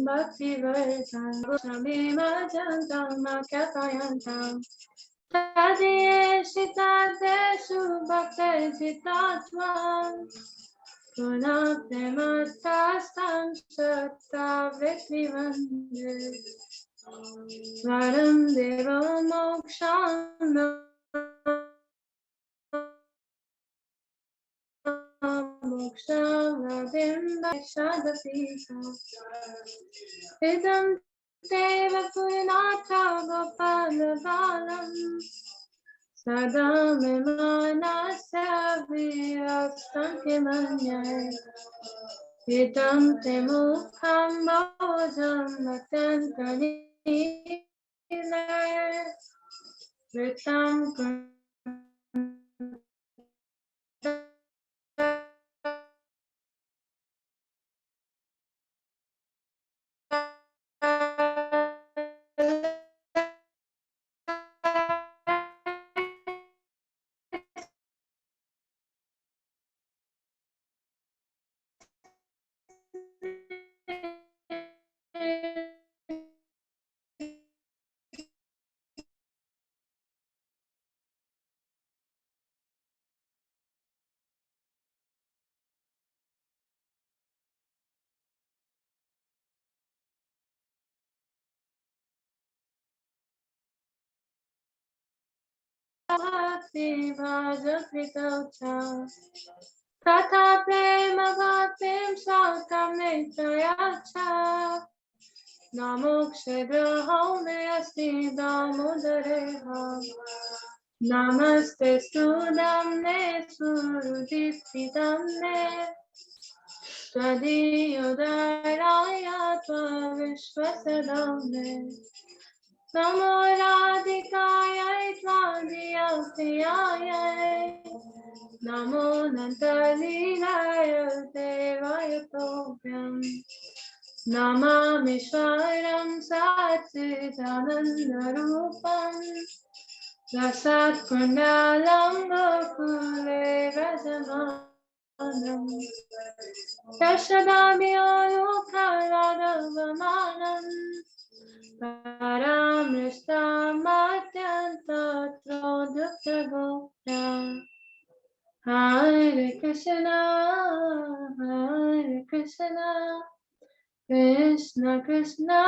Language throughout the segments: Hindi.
Bhakti Varsan Goswamima Jantam Akyapayantam Tadiye Shitadesu Bhakta Jitatvam Punakte Matastam Satta Vikri Vande Varam Deva Moksham Idam Deva Purinata Gopala Balam Sada Vimanasya Vyakstankimanyay Idam Te Mukham Bhojam Vatyantanilay Vritam Bhakti Vajakrita Tata Prema Bhaktim Sakam Nitrayacha Namokshedra Me Asti Damodareha Namaste Sudamne Surudipidamne Tvadiyodaraya Tvavishwasadamne Namo Radhikaya Tvadiyaptiyaya Namo Nantalilaya Devaya Tobhyam Namami Shairam Satchidanandarupam Rasat Kundalam Gokule Rajamanam Yashadamiyolukaradavamanam Paramrishta Matyanta Trodukta Gopya Hare Krishna, Krishna Krishna,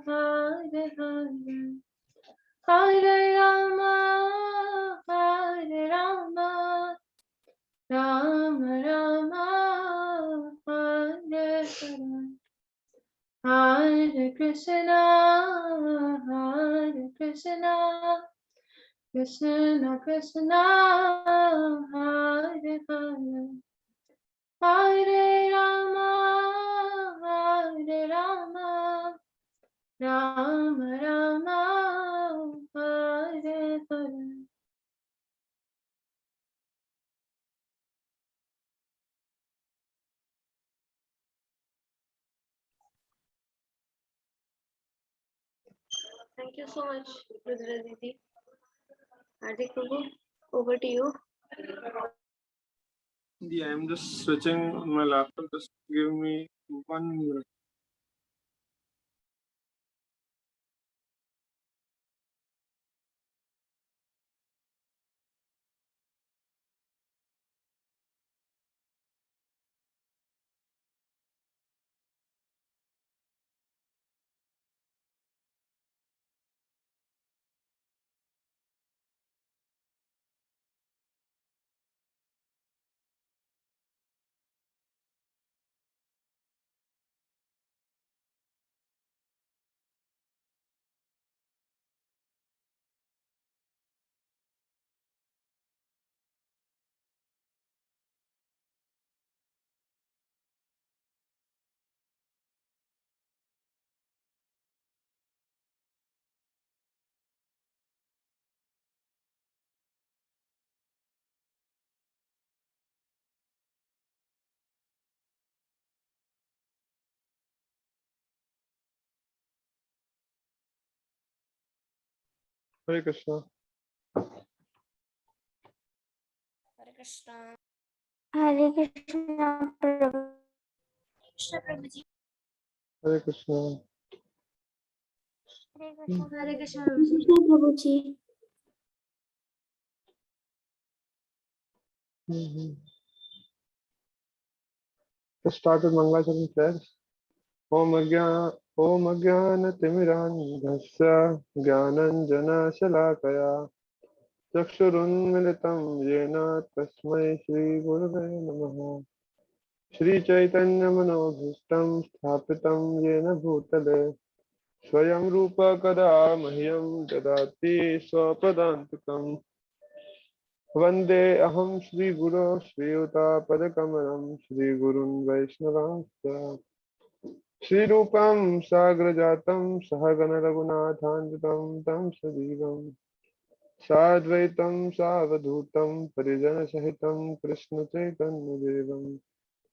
Hare Hare, Hare Rama, Rama Rama, Hare Hare, Hare Krishna, Krishna Krishna, Hare Hare. Hare Rama, Rama Rama, Hare Hare. Thank you so much, Rudra Didi. Hardik Prabhu, over to you. Yeah, I'm just switching on my laptop. Just give me 1 minute. Hare Krishna. Hare Krishna Prabhu. Krishna प्रभु जी। हरे कृष्णा। हरे कृष्ण प्रभु जी। तो स्टार्ट विद मंगलाचरण प्रेयर्स। ओम अज्ञानतिमिरान्धस्य ज्ञानाञ्जनशलाकया चक्षुरुन्मिलितं येन तस्मै श्रीगुरवे नमः। श्रीचैतन्यमनोभीष्टं स्थापितं येन भूतले स्वयं रूप कदा मह्यं ददाति स्वपदान्तिकम्। वन्दे अहं श्रीगुरो श्रीयुतापदकमलं श्रीगुरुन् वैष्णवांश्च श्रीरूपं साग्रजातं सहगण रघुनाथान्वितं तं सजीवम् साद्वैतं सावधूतं परिजनसहितं कृष्णचैतन्यदेवं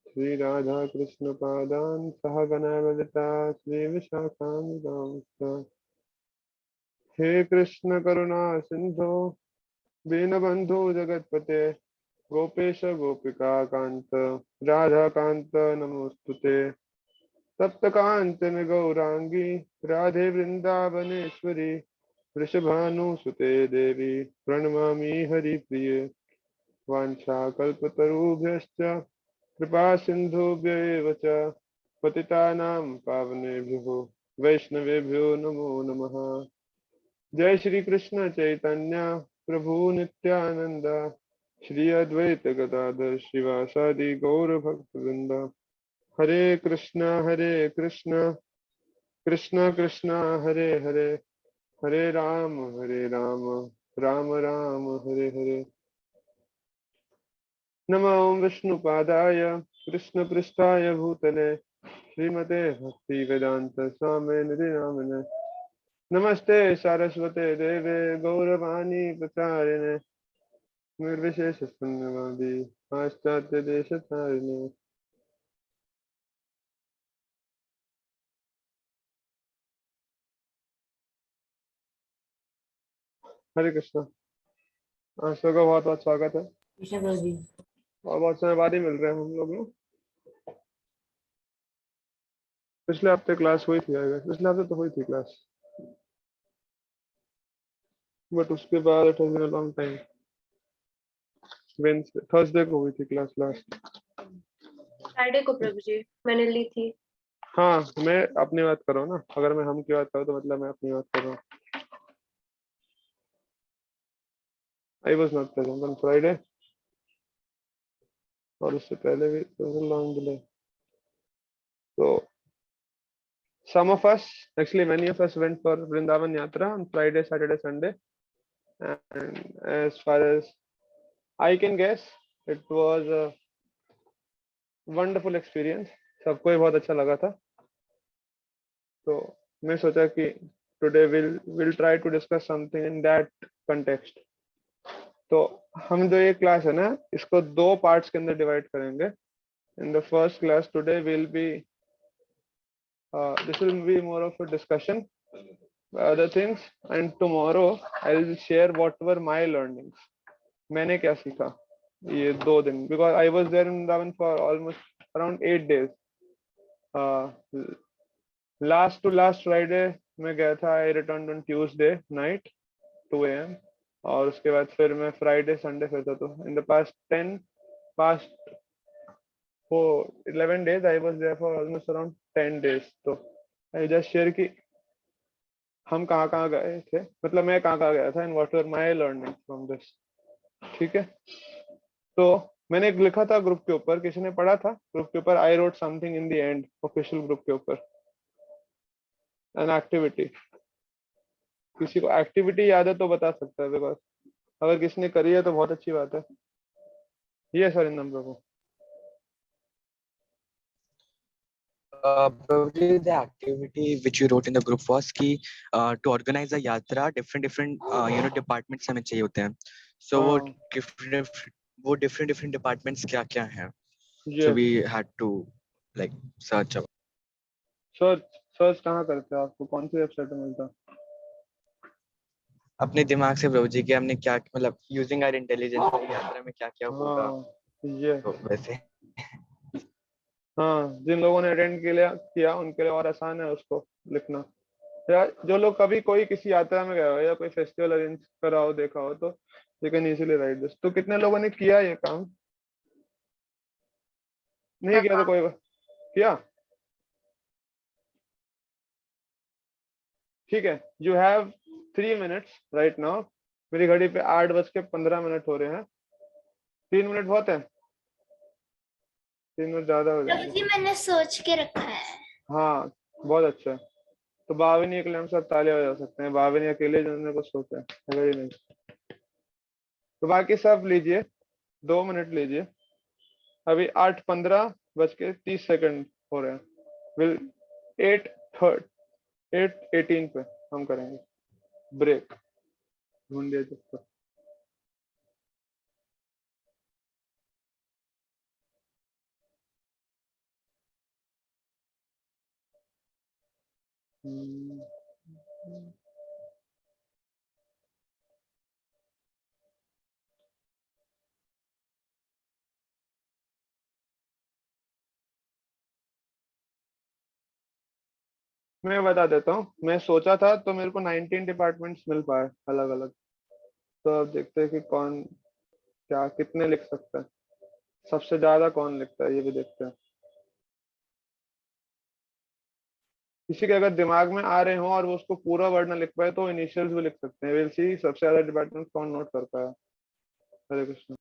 श्रीराधा कृष्णपादान् सहगण ललिता श्रीविशाखान्वितांश्च। हे कृष्ण करुणा सिन्धो दीनबन्धो जगत्पते गोपेश गोपिका कांत राधा कांत नमोस्तुते। तप्तकांचन गौरांगी राधे वृंदावनेश्वरी वृषभानुसुते देवी प्रणमामि हरिप्रिये। वाञ्छाकल्पतरुभ्यश्च कृपा सिन्धुभ्यैव च पतितानां पावनेभ्यो वैष्णवेभ्यो नमो नमः। जय श्री कृष्ण चैतन्य प्रभु नित्यानंद श्री अद्वैत गदाधर शिवासादि गौर भक्तवृंद। हरे कृष्ण कृष्ण कृष्ण हरे हरे हरे राम राम राम हरे हरे। नमो विष्णुपादाय कृष्णपृष्ठाय भूतले श्रीमते भक्ति वेदांत स्वामी निधि नामिने। नमस्ते सारस्वते देवे गौरवाणी प्रचारिणे निर्विशेष शून्यवादी पाश्चात्य देशतारिणे। हरे कृष्णा। आप सबका बहुत बहुत स्वागत है और बहुत समय बाद ही मिल रहे हैं हम लोग। पिछले हफ्ते क्लास हुई थी, आएगा पिछले हफ्ते तो हुई थी क्लास, बट उसके बाद it has been a long time. Wednesday Thursday को हुई थी क्लास लास्ट। फ्राइडे को प्रभु जी मैंने ली थी। हाँ, मैं अपनी बात कर रहा हूँ ना, अगर मैं हम की बात करूँ तो मतलब मैं अपनी बात कर रहा हूँ। I was not present on Friday और उससे पहले भी लॉन्ग डिले। तो some of us, actually many of us, went for Vrindavan Yatra on Friday, Saturday, Sunday, and as far as I can guess, it was a wonderful experience. सबको ही बहुत अच्छा लगा था। तो मैं सोचा कि today we'll try to discuss something in that context. तो हम जो ये क्लास है ना, इसको दो पार्ट्स के अंदर डिवाइड करेंगे। In the first class today will be this will be more of a discussion other things, and tomorrow I'll share what were my learnings. मैंने क्या सीखा ये 2 दिन, because I was there in Vrindavan for almost around 8 days. Last to last Friday मैं गया था, I returned on Tuesday night 2 AM और उसके बाद फिर मैं Friday Sunday फिरता। तो in the past 11 days I was there for almost around 10 days. तो I just share कि हम कहाँ गए थे, मतलब मैं कहाँ गया था, and what were my learnings from this. ठीक है, तो मैंने एक लिखा था ग्रुप के ऊपर, किसी ने पढ़ा था ग्रुप के ऊपर, I wrote something in the end official group के ऊपर, एन एक्टिविटी। किसी को एक्टिविटी याद है तो बता सकता है, बिकॉज अगर किसी ने करी है तो बहुत अच्छी बात है। ये sir in Prabhu. Probably the activity which you wrote in the group was कि to organize a yatra different departments हमें चाहिए होते हैं। So वो different departments क्या हैं? So we had to like search about. Search कहाँ करते हैं, आपको कौन सी वेबसाइट में मिलता? अपने दिमाग से प्रभु जी कि हमने क्या मतलब यूजिंग आवर इंटेलिजेंस यात्रा में क्या होगा, ये तो वैसे हाँ, जिन लोगों ने अटेंड किया उनके लिए और आसान है उसको लिखना। या जो लोग कभी कोई किसी यात्रा में गए हो या कोई फेस्टिवल अरेंज करा हो देखा हो तो you can easily right this. तो कितने लोगों ने किया ये काम? नहीं किया तो कोई किया? ठीक है, you have 3 minutes right now. मेरी घड़ी पे 8:15 हो रहे हैं। 3 मिनट बहुत है? 3 मिनट ज्यादा हो प्रभु जाएंगे। जी मैंने सोच के रखा है। हाँ, बहुत अच्छा है। तो भाविनी के लिए हम सब तालियां बजा सकते हैं। भाविनी अकेले जिन्होंने कुछ सोचा है, वेरी नाइस। तो बाकी सब लीजिए, 2 मिनट लीजिए। अभी 8:15 बज के 30 सेकंड हो रहे हैं। विल 8:18 पे हम करेंगे ब्रेक। ढूंढिए जब तक। हम्म, मैं बता देता हूँ। मैं सोचा था तो मेरे को 19 डिपार्टमेंट्स मिल पाए अलग अलग। तो अब देखते हैं कि कौन क्या कितने लिख सकता है, सबसे ज्यादा कौन लिखता है, ये भी देखते हैं। किसी के अगर दिमाग में आ रहे हो और वो उसको पूरा वर्ड ना लिख पाए तो इनिशियल्स भी लिख सकते हैं। विल सी सबसे ज्यादा डिपार्टमेंट कौन नोट कर पाया। हरे कृष्ण।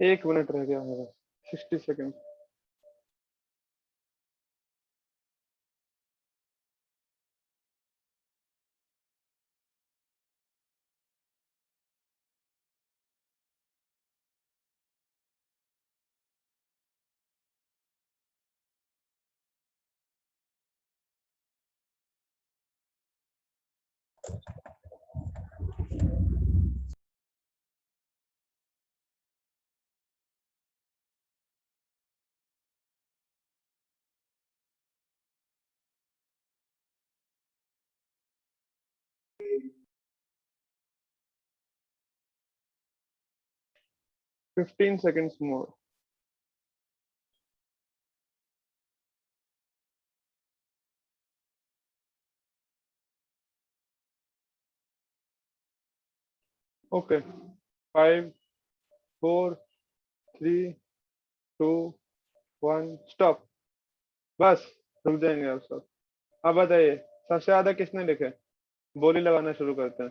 एक मिनट रह गया है बस, 60 second. Fifteen seconds more. Okay, 5 4 3 2 1 stop. बस रुक जाएंगे आप सब। अब बताइए सबसे ज्यादा किसने लिखे? बोली लगाना शुरू करते हैं।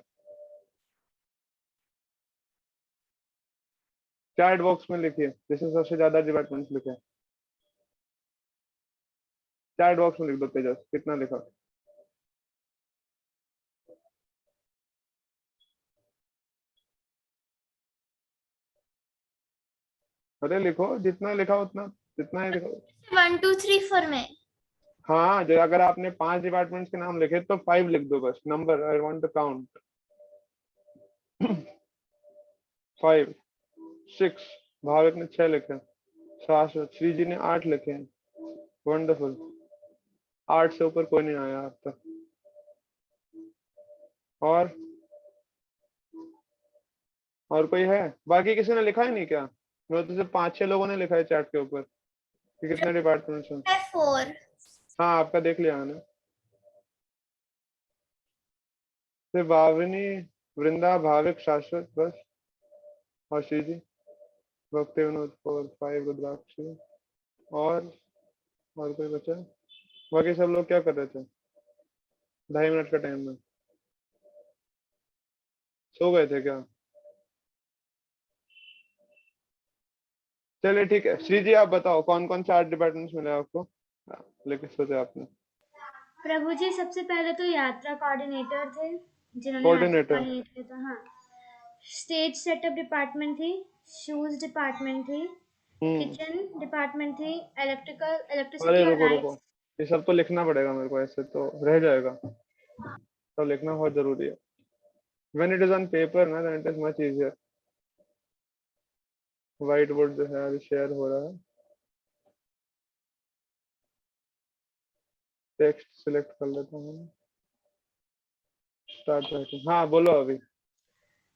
चैट बॉक्स में लिखिए जिसने सबसे ज्यादा डिपार्टमेंट्स लिखे। चैट बॉक्स में लिख दो तेजस, कितना लिखा। अरे लिखो, जितना लिखा उतना, जितना ही लिखो। 1 2 3 4 में। हाँ, जो अगर आपने 5 डिपार्टमेंट्स के नाम लिखे तो 5 लिख दो बस। Number I want to count. 5 6। Bhavik ने 6 लिखे। शाश्वत श्री जी ने 8 लिखे हैं। वंडरफुल। 8 से ऊपर कोई नहीं आया अब तक। और कोई है? बाकी किसी ने लिखा ही नहीं क्या? मैं तो सिर्फ 5-6 लोगों ने लिखा है चैट के ऊपर कि कितने डिपार्टमेंट्स हैं। 4। हाँ, आपका देख लिया मैंने। सिर्फ भाविनी, वृंदा, भाविक, शाश्वत, बस। आशीष जी, भक्ति विनोद 4 5 रुद्राक्षी, और कोई बचा? बाकी सब लोग क्या कर रहे थे 2.5 मिनट का टाइम में? सो गए थे क्या? चलिए ठीक है, श्री जी आप बताओ कौन कौन से 8 डिपार्टमेंट्स मिले आपको, लेके सोचे आपने? प्रभु जी सबसे पहले तो यात्रा कोऑर्डिनेटर थे जिन्होंने कोऑर्डिनेटर। कोऑर्डिनेट किया था। हाँ, स्टेज सेटअप डिपार्टमेंट थी, शूज डिपार्टमेंट थी, किचन डिपार्टमेंट थी, अरे इलेक्ट्रिसिटी और रुको रुको, लाइट्स। ये सब तो लिखना पड़ेगा मेरे को, ऐसे तो रह जाएगा, तो लिखना बहुत जरूरी है। When it is on paper ना, then it is much easier. White board जो है अभी शेयर हो रहा है, टेक्स्ट सिलेक्ट कर लेता हूँ, स्टार्ट राइटिंग। हाँ बोलो अभी।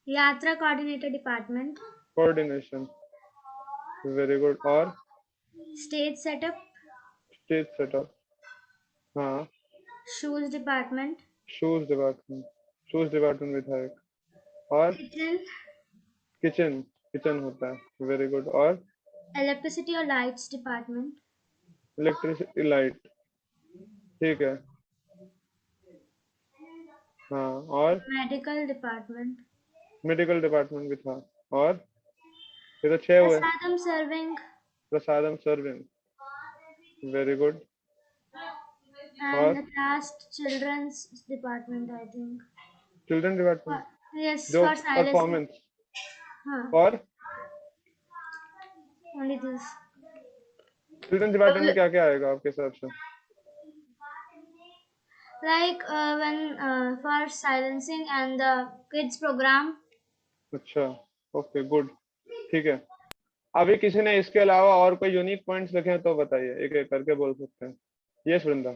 यात्रा coordinator department, coordination, very good. और स्टेज सेटअप, स्टेज सेटअप, हाँ। शूज डिपार्टमेंट, शूज डिपार्टमेंट भी था एक। और किचन, किचन, किचन होता है, वेरी गुड। और इलेक्ट्रिसिटी और लाइट्स डिपार्टमेंट, इलेक्ट्रिसिटी लाइट, ठीक है, हाँ। और मेडिकल डिपार्टमेंट, मेडिकल डिपार्टमेंट भी था। और ये तो 6 हुए। Prasadam serving, prasadam serving, very good. and the last children's department, I think. Children department, Yes, जो for silencing. परफॉर्मेंस। हाँ, और only this. चिल्ड्रन डिपार्टमेंट में क्या क्या आएगा आपके हिसाब से? Like when for silencing and the kids program. अच्छा, ओके गुड, ठीक है। अभी किसी ने इसके अलावा और कोई यूनिक पॉइंट्स लिखे हैं तो बताइए, एक एक करके बोल सकते हैं। यस वृंदा।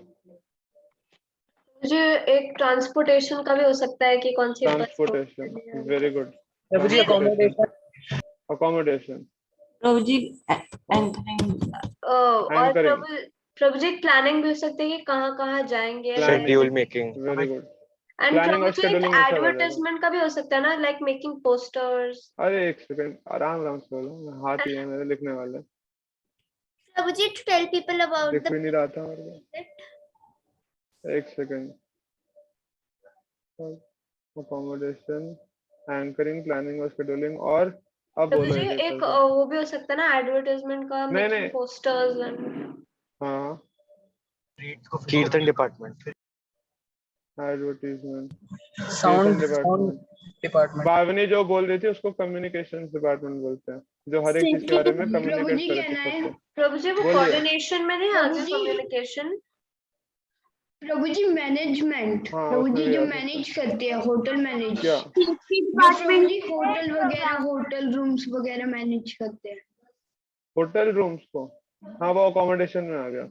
मुझे एक ट्रांसपोर्टेशन का भी हो सकता है कि कौन सी बस ट्रांसपोर्टेशन, वेरी गुड। प्रभु जी अकोमोडेशन। अकोमोडेशन, प्रभु जी एंकरिंग। और एंकरिंग, प्रभु जी प्लानिंग भी हो सकती है कि कहाँ कहाँ जाएंगे। Schedule making. Very good. And planning और प्रभु जी शेड्यूलिंग में क्या एडवर्टाइजमेंट का भी हो सकता है ना, लाइक मेकिंग पोस्टर्स। अरे एक सेकंड, आराम आराम से बोलो, हाथ ही है मेरे लिखने वाले, Prabhu ji, to tell people about लिख the भी नहीं रहा था मेरे को। एक सेकंड, अकोमोडेशन, एंकरिंग, प्लानिंग और शेड्यूलिंग, और अब प्रभु बोलो जी एक एक करके। वो भी हो सकता है ना, एडवर्टाइजमेंट का, नहीं, मेकिंग नहीं। Posters and. हाँ, कीर्तन department. Advertisement, sound department. Department. Bavani जो बोल रही थी उसको कम्युनिकेशन डिपार्टमेंट बोलते हैं, जो हर एक चीज के बारे में कम्युनिकेट जी करे कहना है। सबसे। प्रभु जी वो बोलिए। कोऑर्डिनेशन में नहीं प्रभु आते, जी। कम्युनिकेशन। प्रभु जी मैनेजमेंट, हाँ, प्रभु उसमें जी भी जो आ सकता है। मैनेज करते हैं, होटल मैनेज। क्या? जो प्रभु जी होटल वगैरह, होटल रूम्स वगैरह मैनेज करते हैं। होटल रूम्स को, हाँ वो अकोमोडेशन में आ गया।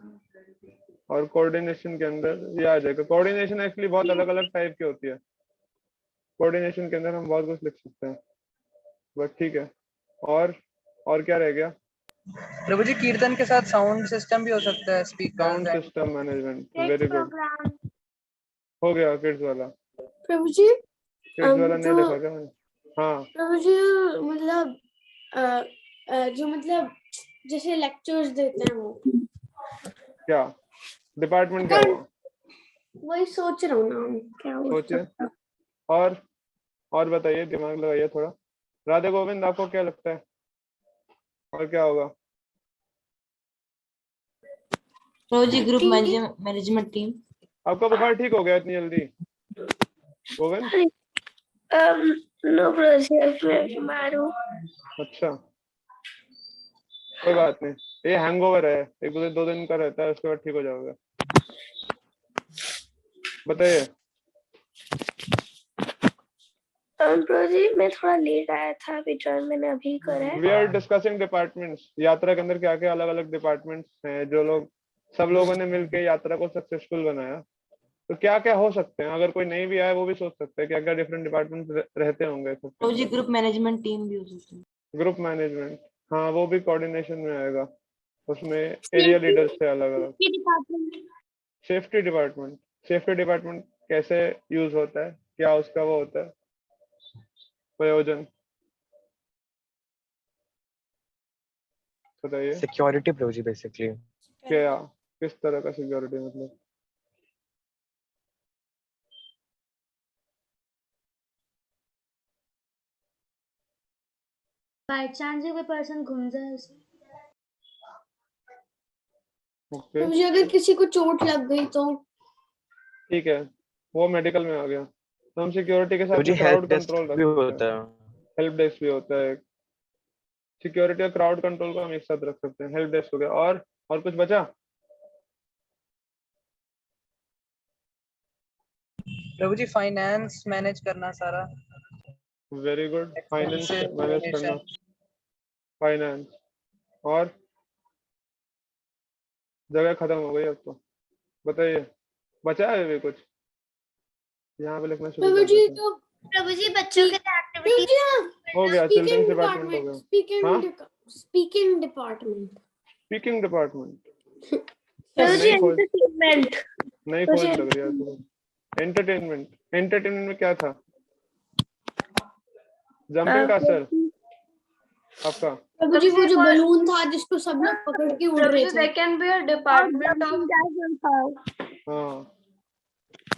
और कोऑर्डिनेशन के अंदर ये आ जाएगा। कोऑर्डिनेशन एक्चुअली बहुत अलग अलग टाइप की होती है, कोऑर्डिनेशन के अंदर हम बहुत कुछ लिख सकते हैं, बट ठीक है। और क्या रह गया? प्रभु जी कीर्तन के साथ साउंड सिस्टम भी हो सकता है, speaker. Sound system management, very good. हो गया किड्स वाला। प्रभु जी किड्स वाला नहीं लिखा क्या मैंने? हाँ, प्रभु जी मतलब जो मतलब जैसे लेक्चर्स देते हैं वो, क्या डिपार्टमेंट क्या हुआ? वही सोच रहा हूँ ना क्या हो सोचिए। सकता है। और बताइए, दिमाग लगाइए थोड़ा। राधे गोविंद आपको क्या लगता है और क्या होगा? प्रभु जी ग्रुप मैनेजमेंट टीम। आपका बुखार ठीक हो गया इतनी जल्दी गोविंद? नो प्रभु जी बीमार हूँ। अच्छा, कोई बात नहीं, ये हैंगओवर है, 1-2 दिन का रहता है, उसके बाद ठीक हो जाओगे। बताइए। प्रभु जी मैं थोड़ा लेट आया था, अभी ज्वाइन मैंने अभी करा है। We are discussing departments. यात्रा के अंदर क्या क्या अलग अलग डिपार्टमेंट्स हैं, जो लोग सब लोगों ने मिलकर यात्रा को सक्सेसफुल बनाया, तो क्या क्या हो सकते हैं? अगर कोई नहीं भी आए वो भी सोच सकते हैं क्या क्या डिफरेंट डिपार्टमेंट रहते होंगे। प्रभु जी ग्रुप मैनेजमेंट टीम भी हो सकती है। ग्रुप मैनेजमेंट, हाँ वो भी कोऑर्डिनेशन में आएगा, उसमें एरिया लीडर्स से अलग अलग। सेफ्टी डिपार्टमेंट, सेफ्टी डिपार्टमेंट कैसे यूज होता है, क्या उसका वो होता है प्रयोजन? बताइए सिक्योरिटी प्रभु जी बेसिकली। क्या, किस तरह का सिक्योरिटी मतलब? बाय चांस कोई पर्सन घूम जाए उसमें। ओके तो मुझे अगर किसी को चोट लग गई तो ठीक है, वो मेडिकल में आ गया। तो हम सिक्योरिटी के प्रभु साथ जी में हेल्प क्राउड डेस्क कंट्रोल रख भी सकते हैं। होता है। हेल्प डेस्क भी होता है। सिक्योरिटी और क्राउड कंट्रोल को हम एक साथ रख सकते हैं। हेल्प डेस्क हो गया, और कुछ बचा? प्रभु जी फाइनेंस मैनेज करना सारा, very good, finance expenses, manage करना, डोनेशन। फाइनेंस। और जगह खत्म हो गई अब तो, बताइए बचा है भी कुछ? यहाँ पे लिखना शुरू प्रभु कर जी देते हैं। तो प्रभु जी बच्चों के प्रभु एक्टिविटी जी हाँ, हो गया, स्पीकिंग चिल्ड्रंस डिपार्टमेंट हो डिपार्टमेंट, गया। हाँ, स्पीकिंग डिपार्टमेंट। स्पीकिंग डिपार्टमेंट प्रभु जी नहीं खोज, एंटरटेनमेंट नहीं खोज लग रही है तो। एंटरटेनमेंट, एंटरटेनमेंट में क्या था? जंपिंग का सर आपका? प्रभु जी वो जो बलून था जिसको सब लोग पकड़ के उड़ रहे थे। there can be a department of हाँ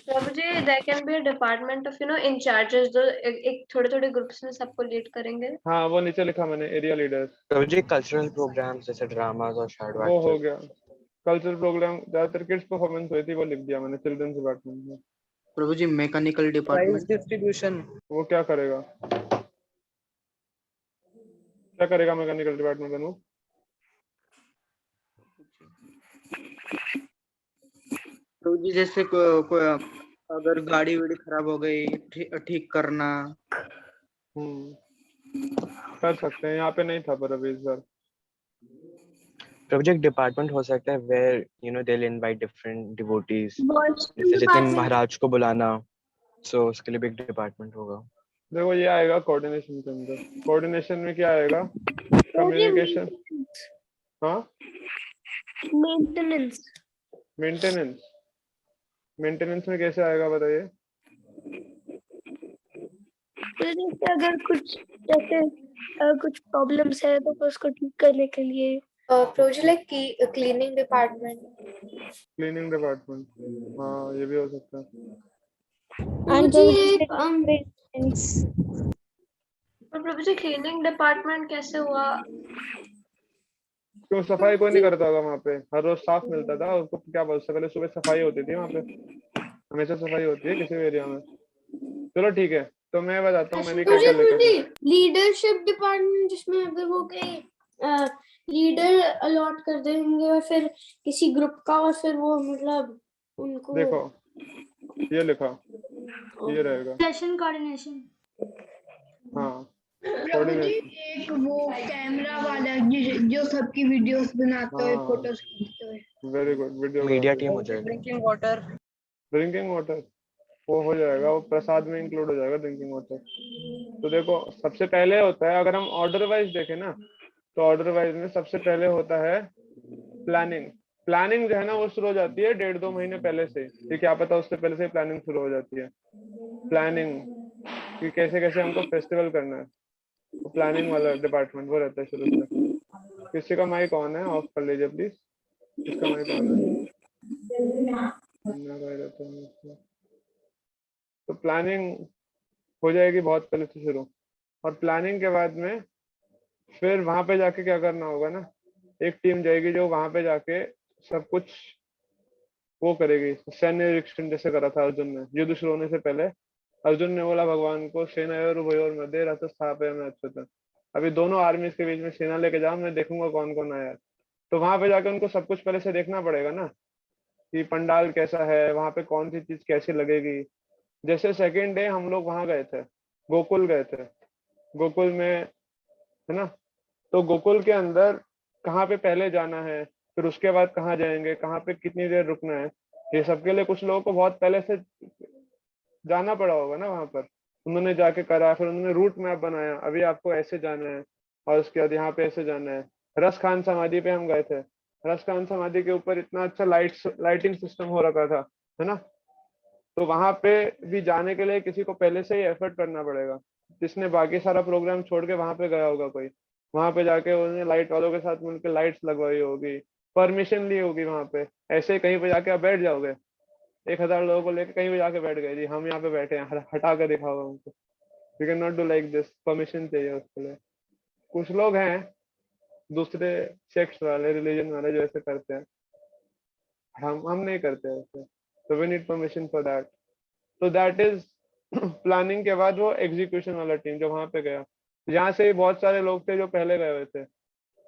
प्रभु जी there can be a department of in charges जो एक थोड़े थोड़े ग्रुप्स में सबको लीड करेंगे। हाँ, वो नीचे लिखा मैंने, एरिया लीडर्स। प्रभु जी कल्चरल प्रोग्राम्स जैसे ड्रामास और शैडो वो हो एक्टर्स। गया। कल्चरल प्रोग्राम ज्यादातर किड्स परफॉर्मेंस हुई थी, वो लिख दिया मैंने चिल्ड्रंस डिपार्टमेंट में। प्रभु जी मैकेनिकल प्राइस डिपार्टमेंट। डिस्ट्रीब्यूशन। वो क्या करेगा? क्या करेगा मैकेनिकल डिपार्टमेंट में? प्रभु जी जैसे अगर गाड़ी वाड़ी खराब हो गई ठीक करना। कर सकते हैं, यहाँ पे नहीं था पर अभी इस बार। प्रभु जी एक डिपार्टमेंट हो सकता है where they will invite different devotees, जैसे जितिन महाराज को बुलाना। सो उसके लिए भी एक डिपार्टमेंट होगा। देखो ये आएगा कोऑर्डिनेशन के अंदर। कोऑर्डिनेशन में क्या आएगा? कम्युनिकेशन। हाँ, मेंटेनेंस मेंटेनेंस। मेंटेनेंस में कैसे आएगा बताइए? जैसे अगर कुछ जैसे कुछ प्रॉब्लम्स है तो उसको ठीक करने के लिए Prabhu ji like cleaning department. Cleaning department, हाँ ये भी हो सकता है। प्रभु जी ये प्रभु जी क्लीनिंग डिपार्टमेंट कैसे हुआ? क्यों, सफाई कोई नहीं करता होगा वहाँ पे? हर रोज साफ मिलता था उसको, क्या बोल सकते? पहले सुबह सफाई होती थी वहाँ पे, हमेशा सफाई होती है किसी भी एरिया में। चलो ठीक है, तो मैं बताता हूँ मैंने क्या क्या लिखा था। लीडरशिप डिपार्टमेंट जिसमें अगर वो कहीं लीडर अलॉट कर देंगे और फिर किसी ग्रुप का, और फिर वो मतलब उनको देखो ये लिखा, ये रहेगा। Session coordination. हाँ प्रभु जी एक वो कैमरा वाला जो सबकी वीडियोस बनाता है, हाँ। फोटोज खींचता है। Very good, video media team हो जाएगी। Drinking water. ड्रिंकिंग वाटर वो हो जाएगा, वो प्रसाद में इंक्लूड हो जाएगा ड्रिंकिंग वाटर। तो देखो सबसे पहले होता है, अगर हम ऑर्डर वाइज देखें ना, तो ऑर्डर वाइज में सबसे पहले होता है प्लानिंग। प्लानिंग जो है ना वो शुरू हो जाती है 1.5-2 महीने पहले से, कि क्या पता उससे पहले से प्लानिंग शुरू हो जाती है। प्लानिंग कि कैसे कैसे हमको फेस्टिवल करना है, तो प्लानिंग वाला डिपार्टमेंट वो रहता है शुरू से। किसी का माइक ऑन है? ऑफ कर लीजिए प्लीज। किसका माइक ऑन है? तो प्लानिंग हो जाएगी बहुत पहले से शुरू, और प्लानिंग के बाद में फिर वहां पे जाके क्या करना होगा ना, एक टीम जाएगी जो वहां पे जाके सब कुछ वो करेगी। सैन्य निरीक्षण जैसे करा था अर्जुन ने, युद्ध शुरू होने से पहले अर्जुन ने बोला भगवान को, सेनायोर उभयोर मध्ये रथ स्थापयामि अच्युतम्। अभी दोनों आर्मी के बीच में सेना लेके जाओ, मैं देखूंगा कौन कौन आया। तो वहां पे जाके उनको सब कुछ पहले से देखना पड़ेगा ना, कि पंडाल कैसा है, वहां पे कौन सी चीज कैसी लगेगी। जैसे सेकेंड डे हम लोग वहां गए थे, गोकुल गए थे, गोकुल में है ना, तो गोकुल के अंदर कहाँ पे पहले जाना है, फिर उसके बाद कहाँ जाएंगे, कहाँ पे कितनी देर रुकना है, ये सब के लिए कुछ लोगों को बहुत पहले से जाना पड़ा होगा ना वहां पर। उन्होंने जाके करा, फिर उन्होंने रूट मैप बनाया, अभी आपको ऐसे जाना है और उसके बाद यहाँ पे ऐसे जाना है। रस खान समाधि पे हम गए थे, रस खान समाधि के ऊपर इतना अच्छा लाइटिंग सिस्टम हो रखा था, है ना। तो वहां पे भी जाने के लिए किसी को पहले से ही एफर्ट करना पड़ेगा, जिसने बाकी सारा प्रोग्राम छोड़ के वहां पे गया होगा कोई, वहां पे जाके उन्होंने लाइट वालों के साथ मिलकर लाइट्स लगवाई होगी, परमिशन ली होगी वहां पे। ऐसे ही कहीं पे जाके आप बैठ जाओगे, 1,000 लोगों को लेकर कहीं भी जाके बैठ गए, जी हम यहाँ पे बैठे हैं, हटा कर दिखाओ हमको। You can not do like this, permission चाहिए उसके लिए। कुछ लोग हैं दूसरे सेक्स वाले, रिलीजन वाले, जो ऐसे करते हैं, हम नहीं करते ऐसे, तो we need permission for that. तो दैट इज प्लानिंग के बाद वो एग्जीक्यूशन वाला टीम जो वहां पे गया, यहाँ से बहुत सारे लोग थे जो पहले गए हुए थे।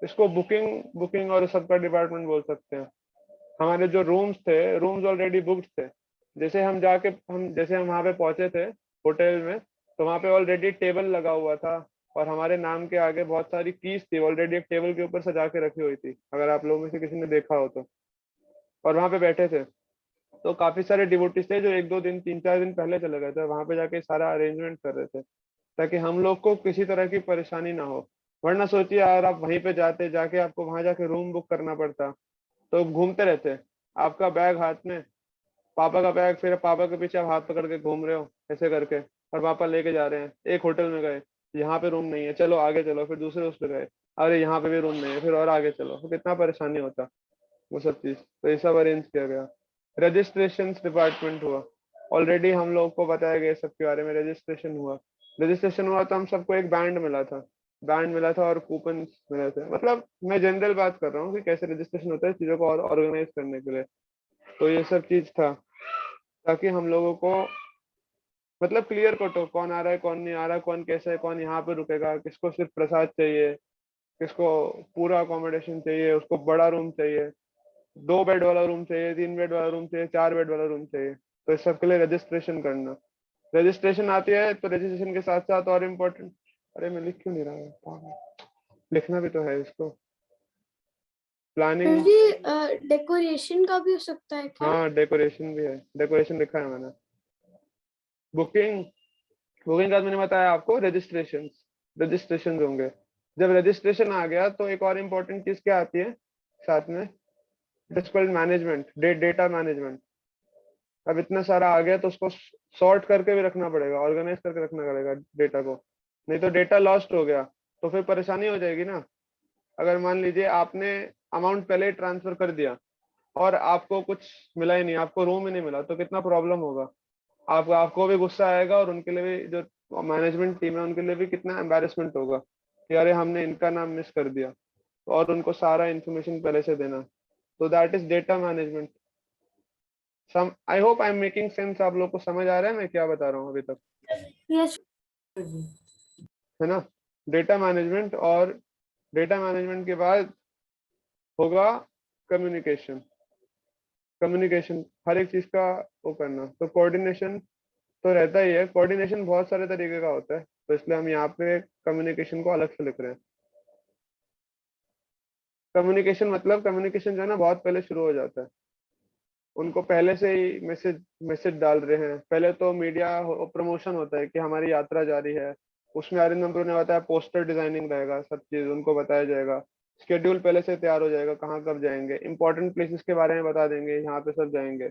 इसको बुकिंग बुकिंग और सबका डिपार्टमेंट बोल सकते हैं। हमारे जो रूम्स थे, रूम्स ऑलरेडी बुक्ड थे। जैसे हम वहाँ पे पहुंचे थे होटल में, तो वहाँ पे ऑलरेडी टेबल लगा हुआ था और हमारे नाम के आगे बहुत सारी कीज थी ऑलरेडी एक टेबल के ऊपर सजा के रखी हुई थी, अगर आप लोगों में से किसी ने देखा हो तो। और वहाँ पे बैठे थे तो काफी सारे डिवोटीज थे जो 1-2 दिन 3-4 दिन पहले चले गए थे, वहां पे जाके सारा अरेंजमेंट कर रहे थे ताकि हम लोग को किसी तरह की परेशानी ना हो। वरना सोचिए यार, आप वहीं पे जाके आपको वहां जाके रूम बुक करना पड़ता, तो घूमते रहते, आपका बैग हाथ में, पापा का बैग, फिर पापा के पीछे आप हाथ पकड़ के घूम रहे हो ऐसे करके, और पापा लेके जा रहे हैं। एक होटल में गए, यहाँ पे रूम नहीं है, चलो आगे चलो, फिर दूसरे उस पे गए, अरे यहाँ पे भी रूम नहीं है, फिर और आगे चलो, तो कितना परेशानी होता वो सब चीज। तो ये सब अरेंज किया गया। रजिस्ट्रेशन डिपार्टमेंट हुआ, ऑलरेडी हम लोग को बताया गया सबके बारे में। रजिस्ट्रेशन हुआ तो हम सबको एक बैंड मिला था और कूपन मिले थे। मतलब मैं जनरल बात कर रहा हूँ कि कैसे रजिस्ट्रेशन होता है चीजों को और ऑर्गेनाइज करने के लिए। तो ये सब चीज था ताकि हम लोगों को मतलब क्लियर कट हो, कौन आ रहा है कौन नहीं आ रहा, कौन कैसा है, कौन यहाँ पे रुकेगा, किसको सिर्फ प्रसाद चाहिए, किसको पूरा अकोमोडेशन चाहिए, उसको बड़ा रूम चाहिए, 2 बेड वाला रूम चाहिए, 3 बेड वाला रूम चाहिए, 4 बेड वाला रूम चाहिए। तो इस सब के लिए रजिस्ट्रेशन करना। रजिस्ट्रेशन आती है तो रजिस्ट्रेशन के साथ साथ और इम्पोर्टेंट, अरे मैं लिख क्यों नहीं रहा है, लिखना भी तो है इसको, प्लानिंग। डेकोरेशन का भी हो सकता है क्या? हाँ डेकोरेशन भी है, डेकोरेशन लिखा है मैंने। बुकिंग बुकिंग का मैंने बताया आपको, रजिस्ट्रेशन होंगे। जब रजिस्ट्रेशन आ गया तो एक और इम्पोर्टेंट चीज क्या आती है साथ में, it is called management, data management. अब इतना सारा आ गया तो उसको सॉर्ट करके भी रखना पड़ेगा, ऑर्गेनाइज करके रखना पड़ेगा डेटा को, नहीं तो डेटा लॉस्ट हो गया तो फिर परेशानी हो जाएगी ना। अगर मान लीजिए आपने अमाउंट पहले ही ट्रांसफर कर दिया और आपको कुछ मिला ही नहीं, आपको रूम ही नहीं मिला, तो कितना प्रॉब्लम होगा। आपको भी गुस्सा आएगा और उनके लिए भी, जो मैनेजमेंट टीम है उनके लिए भी कितना एम्बैरेसमेंट होगा कि अरे हमने इनका नाम मिस कर दिया, और उनको सारा इन्फॉर्मेशन पहले से देना। तो that is data management. I hope I am making sense. आप लोग को समझ आ रहा है मैं क्या बता रहा हूँ अभी तक? यस। है ना? डेटा मैनेजमेंट, और डेटा मैनेजमेंट के बाद होगा कम्युनिकेशन हर एक चीज का वो करना। तो कोऑर्डिनेशन तो रहता ही है, कोऑर्डिनेशन बहुत सारे तरीके का होता है, तो इसलिए हम यहाँ पे कम्युनिकेशन को अलग से लिख रहे हैं। कम्युनिकेशन जो है ना बहुत पहले शुरू हो जाता है, उनको पहले से ही मैसेज डाल रहे हैं। पहले तो मीडिया प्रमोशन होता है कि हमारी यात्रा जारी है, उसमें अरिंदम नंबर ने बताया पोस्टर डिजाइनिंग रहेगा, सब चीज उनको बताया जाएगा। शेड्यूल पहले से तैयार हो जाएगा, कहाँ कब जाएंगे, इंपॉर्टेंट प्लेसेस के बारे में बता देंगे, यहाँ पे सब जाएंगे।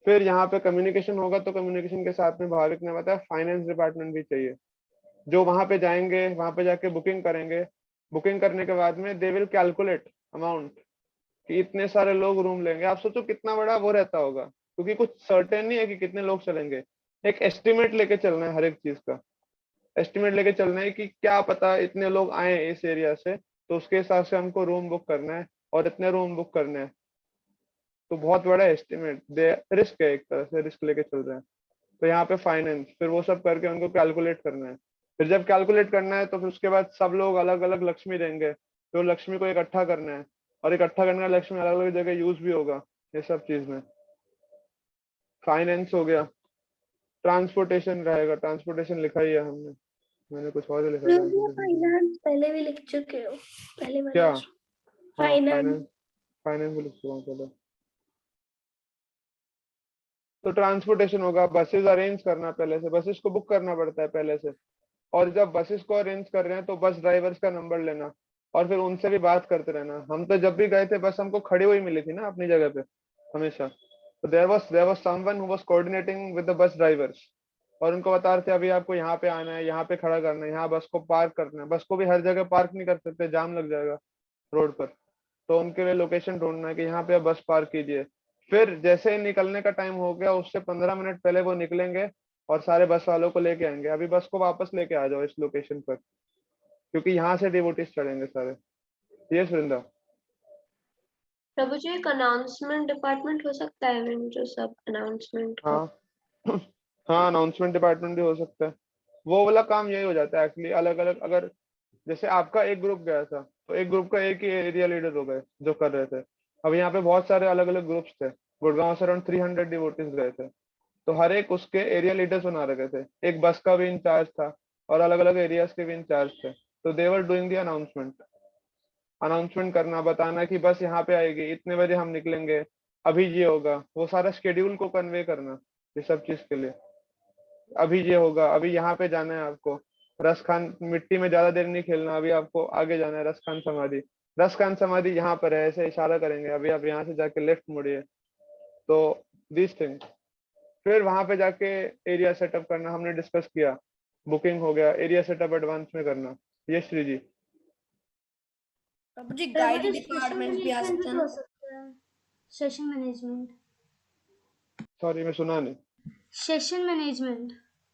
फिर यहाँ पे कम्युनिकेशन होगा, तो कम्युनिकेशन के साथ में भाविक ने बताया फाइनेंस डिपार्टमेंट भी चाहिए, जो वहां पे जाएंगे, वहां पे जाके बुकिंग करेंगे। बुकिंग करने के बाद में दे विल कैलकुलेट अमाउंट कि इतने सारे लोग रूम लेंगे। आप सोचो कितना बड़ा वो रहता होगा, क्योंकि कुछ सर्टेन नहीं है कि कितने लोग चलेंगे। एक एस्टिमेट लेके चलना है, हर एक चीज का एस्टिमेट लेके चलना है कि क्या पता इतने लोग आए इस एरिया से, तो उसके हिसाब से हमको रूम बुक करना है और इतने रूम बुक करने हैं। तो बहुत बड़ा एस्टिमेट, रिस्क है, एक तरह से रिस्क लेके चल रहे हैं। तो यहाँ पे फाइनेंस, फिर वो सब करके उनको कैलकुलेट करना है। फिर जब कैलकुलेट करना है तो फिर उसके बाद सब लोग अलग अलग लक्ष्मी देंगे, तो लक्ष्मी को इकट्ठा करना है, और इकट्ठा करने का लक्ष्मी अलग अलग जगह यूज भी होगा। ये सब चीज में फाइनेंस हो गया। ट्रांसपोर्टेशन रहेगा, ट्रांसपोर्टेशन लिखा ही है हमने, मैंने कुछ और लिखा था। फाइनेंस पहले भी लिख चुके हो, पहले वाला क्या? फाइनेंस। फाइनेंस भी लिख चुका हूँ पहले। तो ट्रांसपोर्टेशन होगा, बसेस अरेंज करना, पहले से बसेस को बुक करना पड़ता है पहले से। और जब बसेस को अरेंज कर रहे हैं तो बस ड्राइवर्स का नंबर लेना और फिर उनसे भी बात करते रहना। हम तो जब भी गए थे बस हमको खड़ी हुई मिली थी ना अपनी जगह पे हमेशा। तो there was someone who was coordinating with the bus drivers. और उनको बता रहे थे अभी आपको यहाँ पे आना है, यहाँ पे खड़ा करना है, यहाँ बस को पार्क करना है। बस को भी हर जगह पार्क नहीं कर सकते, जाम लग जाएगा रोड पर। तो उनके लिए लोकेशन ढूंढना है कि यहाँ पे आप बस पार्क कीजिए। फिर जैसे ही निकलने का टाइम हो गया, उससे 15 मिनट पहले वो निकलेंगे और सारे बस वालों को लेके आएंगे, अभी बस को वापस लेके आ जाओ इस लोकेशन पर, क्योंकि यहाँ से डिवोटीज चढ़ेंगे सारे। ये वृंदा। प्रभु जी एक अनाउंसमेंट डिपार्टमेंट हो सकता है, I mean, जो सब अनाउंसमेंट का। हाँ हाँ, अनाउंसमेंट डिपार्टमेंट भी हो सकता है। वो वाला काम यही हो जाता है एक्चुअली, अलग अलग। अगर जैसे आपका एक ग्रुप गया था, तो एक ग्रुप का एक ही एरिया लीडर हो गए जो कर रहे थे। अब यहाँ पे बहुत सारे अलग अलग ग्रुप्स थे, गुड़गांव से अराउंड 300 डिवोटीज गए थे, तो हर एक उसके एरिया लीडर्स बना रखे थे। एक बस का भी इंचार्ज था और अलग अलग एरियाज के भी इंचार्ज थे। तो they were doing the announcement. Announcement करना, बताना कि बस यहाँ पे आएगी, इतने बजे हम निकलेंगे, अभी ये होगा, वो सारा शेड्यूल को कन्वे करना ये सब चीज के लिए। अभी ये होगा, अभी यहाँ पे जाना है आपको, रस खान मिट्टी में ज्यादा देर नहीं खेलना, अभी आपको आगे जाना है रस खान समाधि। रस खान समाधि यहाँ पर है, ऐसे इशारा करेंगे, अभी आप यहाँ से जाके लेफ्ट मुड़िए। तो दिस थिंग। फिर वहां पे जाके एरिया सेटअप करना, हमने डिस्कस किया, बुकिंग हो गया, एरिया सेटअप एडवांस में करना। ये श्री जी। प्रभु जी गाइड डिपार्टमेंट भी आ सकता है ना? Session management. सॉरी मैं सुना नहीं। Session management.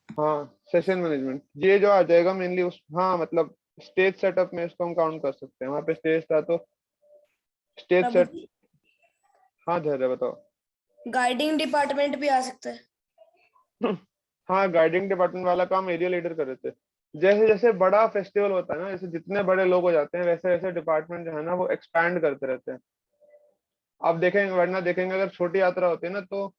हाँ, सेशन मैनेजमेंट ये जो आ जाएगा मेनली उस, हाँ मतलब स्टेज सेटअप में इसको हम काउंट कर सकते हैं। वहां पे स्टेज था तो स्टेज प्रभु सेट। जी हाँ धैर्य बताओ। गाइडिंग डिपार्टमेंट भी आ सकता है। हाँ, गाइडिंग डिपार्टमेंट वाला काम एरिया लीडर कर रहे थे। जैसे जैसे बड़ा फेस्टिवल होता है ना, जैसे जितने बड़े लोग हो जाते हैं, वैसे वैसे डिपार्टमेंट जो है ना वो एक्सपैंड करते रहते हैं। आप देखेंगे, वरना देखेंगे अगर छोटी यात्रा होती है ना, तो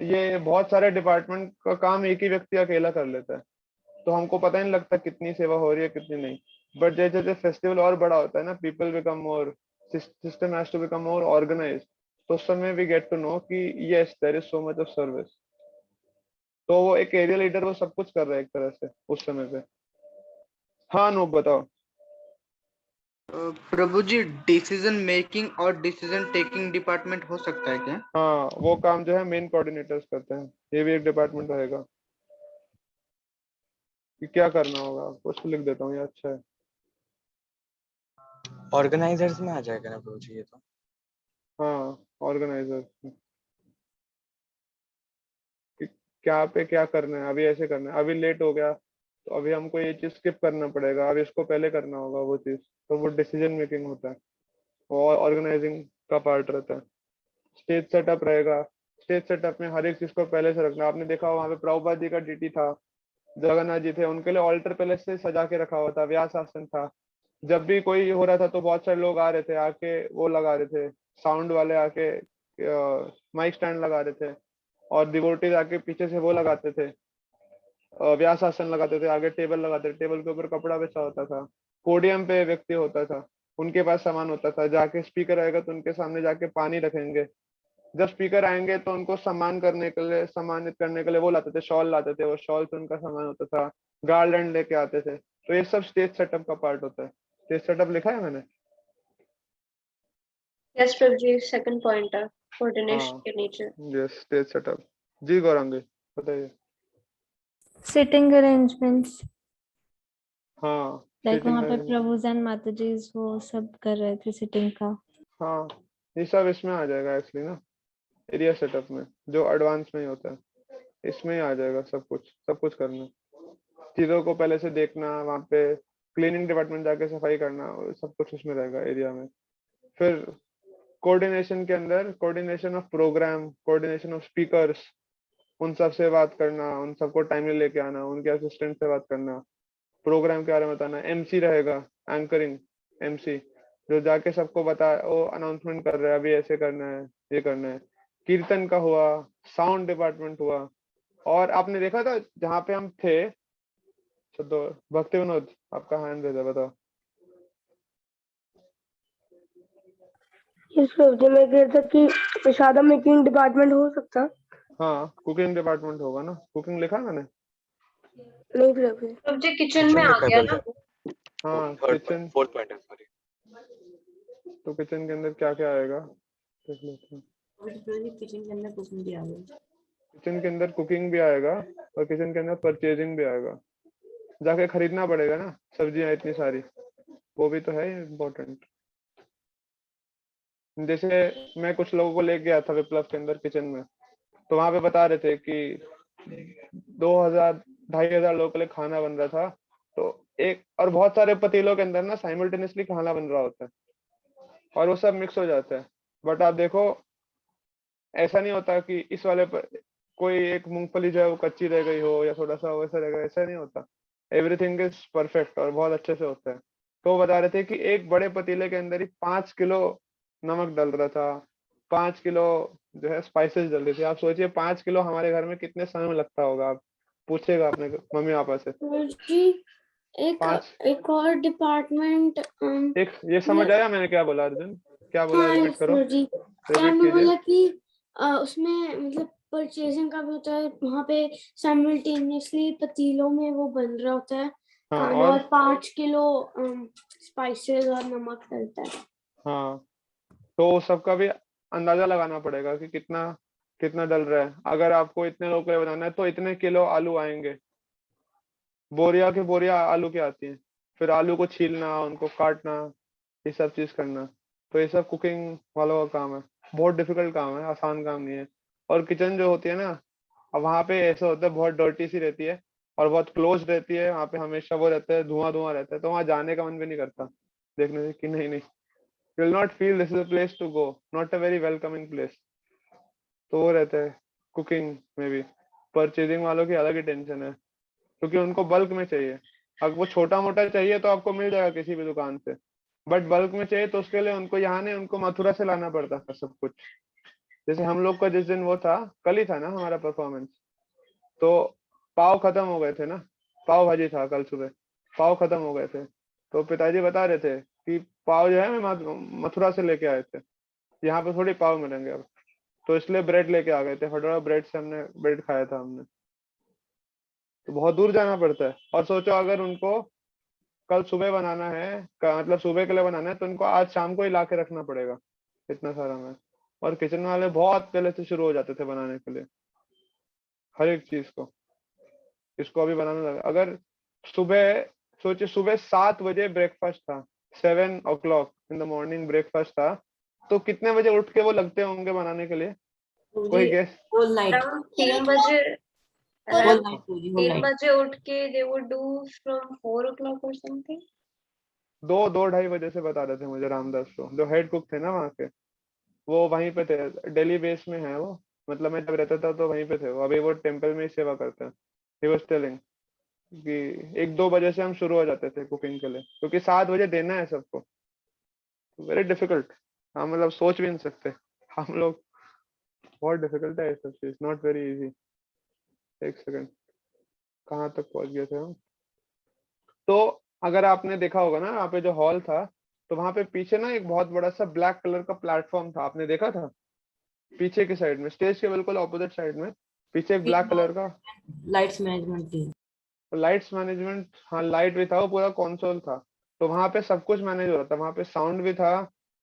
ये बहुत सारे डिपार्टमेंट का काम एक ही व्यक्ति अकेला कर लेता है, तो हमको पता ही नहीं लगता कितनी सेवा हो रही है कितनी नहीं। बट जैसे जैसे फेस्टिवल और बड़ा होता है ना, people become more, system has to become more organize, तो उस समय वी गेट टू नो कि yes there is so much of service. तो वो एक एरिया लीडर वो सब कुछ कर रहा है एक तरह से उस समय पे। हाँ अनूप बताओ। प्रभु जी डिसीजन मेकिंग और डिसीजन टेकिंग डिपार्टमेंट हो सकता है क्या? हाँ, वो काम जो है मेन कोऑर्डिनेटर्स करते हैं, ये भी एक डिपार्टमेंट रहेगा कि क्या करना होगा। उसको लिख देता हूँ, ये अच्छा है। ऑर्गेनाइजर्स में आ जाएगा ना प्रभु जी ये तो? हाँ, ऑर्गेनाइजर क्या पे क्या करना है, अभी ऐसे करना है, अभी लेट हो गया तो अभी हमको ये चीज स्किप करना पड़ेगा, अभी इसको पहले करना होगा वो चीज। तो वो डिसीजन मेकिंग होता है और ऑर्गेनाइजिंग का पार्ट रहता है। स्टेज सेटअप रहेगा, स्टेज सेटअप में हर एक चीज को पहले से रखना। आपने देखा वहां पे प्रभुपाद जी का डीटी था, जगन्नाथ जी थे, उनके लिए ऑल्टर पहले से सजा के रखा हुआ था, व्यास आसन था। जब भी कोई हो रहा था तो बहुत सारे लोग आ रहे थे, आके वो लगा रहे थे, साउंड वाले आके माइक स्टैंड लगा रहे थे, और डिवोटीज आके पीछे से वो लगाते थे, व्यास आसन लगाते थे, आगे टेबल लगाते थे, टेबल के ऊपर कपड़ा बिछा होता था, पोडियम पे व्यक्ति होता था, उनके पास सामान होता था, जाके स्पीकर आएगा तो उनके सामने जाके पानी रखेंगे। जब स्पीकर आएंगे तो उनको सम्मान करने के लिए, सम्मानित करने के लिए वो लाते थे, शॉल लाते थे, वो शॉल से उनका सामान होता था, गार्लैंड लेके आते थे। तो ये सब स्टेज सेटअप का पार्ट होता है। स्टेज सेटअप लिखा है मैंने? Yes Prabhu ji, second point है हाँ, कोऑर्डिनेशन के नीचे। Yes, stage setup. जी गौरांगी बताइए। सिटिंग अरेंजमेंट्स, हाँ, लाइक सीटिंग वहाँ पे अरेंजमेंट। प्रभुज एंड माताजीज वो सब कर रहे थे सिटिंग का। हाँ, ये सब इसमें आ जाएगा एक्चुअली ना, एरिया सेटअप में जो एडवांस में ही होता है, इसमें ही आ जाएगा सब कुछ। सब कुछ करना, चीजों को पहले से देखना, वहाँ पे क्लीनिंग डिपार्टमेंट जाके सफाई करना, सब कुछ उसमें रहेगा एरिया में। फिर कोऑर्डिनेशन के अंदर coordination of program, coordination of speakers, उन सब से बात करना, उन सबको टाइमली लेके आना, उनके असिस्टेंट से बात करना, प्रोग्राम के बारे में बताना। एमसी रहेगा, एंकरिंग एमसी, जो जाके सबको बता, वो अनाउंसमेंट कर रहा है अभी ऐसे करना है, ये करना है। कीर्तन का हुआ, साउंड डिपार्टमेंट हुआ। और आपने देखा था जहाँ पे हम थे, तो भक्ति विनोद आपका हैंड भेजा, बताओ। इस प्रभु मैं कह रहा था कि प्रसादा मेकिंग डिपार्टमेंट हो सकता? हाँ, कुकिंग डिपार्टमेंट होगा ना, कुकिंग लिखा मैंने? नहीं प्रभु। प्रभु जी किचन में आ गया ना। हाँ, थर्ड किचन। फोर्थ पॉइंट है सॉरी। तो किचन के अंदर क्या क्या आएगा देख लेते हैं। किचन के अंदर कुकिंग भी आ गई। किचन के अंदर कुकिंग भी आएगा और किचन के अंदर परचेजिंग भी आएगा, जाके खरीदना पड़ेगा ना सब्जियां इतनी सारी, वो भी तो है इम्पोर्टेंट। जैसे मैं कुछ लोगों को लेके गया था विप्लव के अंदर किचन में, तो वहां पे बता रहे थे कि 2000 2500 लोगों के लिए खाना बन रहा था, तो एक और बहुत सारे पतीलों के अंदर ना साइमल्टेनियसली खाना बन रहा होता है और वो सब मिक्स हो जाता है। बट आप देखो ऐसा नहीं होता कि इस वाले पर कोई एक मूंगफली जो है वो कच्ची रह गई हो या थोड़ा सा वैसा रह गया, ऐसा नहीं होता। एवरीथिंग इज परफेक्ट और बहुत अच्छे से होता है। तो वो बता रहे थे कि एक बड़े पतीले के अंदर ही 5 किलो नमक डल रहा था, 5 किलो जो है स्पाइसेस डल रही थी। आप सोचिए 5 किलो हमारे घर में कितने समय में लगता होगा, आप पूछेगा अपने मम्मी पापा से। जी एक 5 एक और डिपार्टमेंट एक ये समझ आया मैंने क्या बोला अर्जुन, क्या बोला, हाँ रिपीट करो, सर जी, क्या रिपीट मैं कीजिए। बोला कि उसमें मतलब परचेजिंग का भी होता है, वहाँ पे साइमल्टेनियसली पतीलों में वो बन रहा होता है हाँ खाना, और 5 किलो स्पाइसेस और नमक डलता है। हाँ, तो सबका भी अंदाजा लगाना पड़ेगा कि कितना कितना डल रहा है। अगर आपको इतने लोगों के लिए बनाना है तो इतने किलो आलू आएंगे, बोरिया के बोरिया आलू की आती हैं, फिर आलू को छीलना, उनको काटना, ये सब चीज करना। तो ये सब कुकिंग वालों का काम है, बहुत डिफिकल्ट काम है, आसान काम नहीं है। और किचन जो होती है ना, अब वहाँ पे ऐसा होता है बहुत डर्टी सी रहती है और बहुत क्लोज रहती है, वहाँ पे हमेशा वो रहता है, धुआं धुआं रहता है, तो वहाँ जाने का मन भी नहीं करता, देखने से कि नहीं नहीं, you will not feel this is a place to go, not a very welcoming place। तो वो रहता है कुकिंग में भी। परचेजिंग वालों की अलग ही टेंशन है, क्योंकि उनको बल्क में चाहिए। अगर वो छोटा मोटा चाहिए तो आपको मिल जाएगा किसी भी दुकान से, बट बल्क में चाहिए तो उसके लिए उनको यहाँ नहीं, उनको मथुरा से लाना पड़ता है सब कुछ। जैसे हम लोग का जिस दिन वो था, कल ही था ना हमारा परफॉर्मेंस, तो पाव खत्म हो गए थे ना, पाव भाजी था कल सुबह, पाव खत्म हो गए थे, तो पिताजी बता रहे थे कि पाव जो है मैं मथुरा से लेके आए थे, यहाँ पे थोड़ी पाव मिलेंगे अब, तो इसलिए ब्रेड लेके आ गए थे, फटोरा ब्रेड से हमने ब्रेड खाया था हमने। तो बहुत दूर जाना पड़ता है। और सोचो अगर उनको कल सुबह बनाना है मतलब सुबह के लिए बनाना है, तो उनको आज शाम को ही ला के रखना पड़ेगा इतना सारा में। और किचन वाले बहुत पहले से शुरू हो जाते थे बनाने के लिए हर एक चीज को। इसको अभी बनाने लगा, अगर सुबह सोचिए सुबह 7 बजे ब्रेकफास्ट था, 7 o'clock in the morning breakfast था, तो कितने बजे उठ के वो लगते होंगे बनाने के लिए, कोई गेस? Around 3 बजे, around 3 बजे उठ के they would do from 4 o'clock or something। 2-2:30 बजे से बता रहे थे मुझे रामदास को, जो हेड कुक थे ना वहाँ के, वो वहीं पे थे, दिल्ली बेस में है वो, मतलब मैं जब रहता था तो वहीं पे थे वो, अभी वो टेम्पल में ही सेवा करते हैं। ही वाज टेलिंग कि 1-2 बजे से हम शुरू हो जाते थे कुकिंग के लिए, क्योंकि 7 बजे देना है सबको। वेरी डिफिकल्ट, हम मतलब सोच भी नहीं सकते हम लोग, बहुत डिफिकल्ट है ये सब चीज, नॉट वेरी इजी। एक सेकंड, कहाँ तक पहुंच गए थे हम? तो अगर आपने देखा होगा ना, यहाँ पे जो हॉल था, तो वहां पे पीछे ना एक बहुत बड़ा सा ब्लैक कलर का प्लेटफॉर्म था, आपने देखा था? पीछे की साइड में, स्टेज के बिल्कुल ऑपोजिट साइड में पीछे एक ब्लैक कलर का लाइट्स मैनेजमेंट थी। लाइट्स मैनेजमेंट, हाँ लाइट भी था, वो पूरा कंसोल था। तो वहां पे सब कुछ मैनेज हो रहा था, वहां पे साउंड भी था,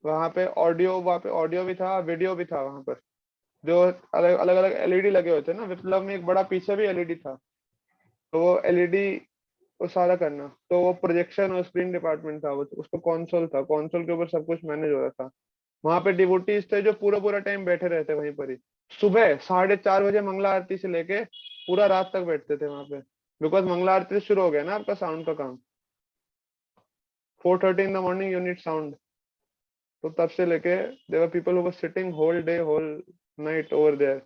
वहां पे ऑडियो भी था, वीडियो भी था वहां पर, जो अलग अलग अलग एलईडी लगे हुए थे ना। विप्लव में एक बड़ा पीछे भी एलईडी था, तो वो एलईडी वो सारा करना, तो वो प्रोजेक्शन और स्क्रीन डिपार्टमेंट था, वो उसको कंसोल था, कंसोल के ऊपर सब कुछ मैनेज हो रहा था। वहां पे डिवोटीज थे जो पूरा पूरा टाइम बैठे रहते वहीं पर ही, सुबह 4:30 बजे मंगला आरती से लेके पूरा रात तक बैठते थे वहां पे, बिकॉज मंगला आरती से शुरू हो गया ना आपका साउंड का काम, 4:30 in the morning you need sound. तो तब से लेके there were people who were sitting whole day whole night over there.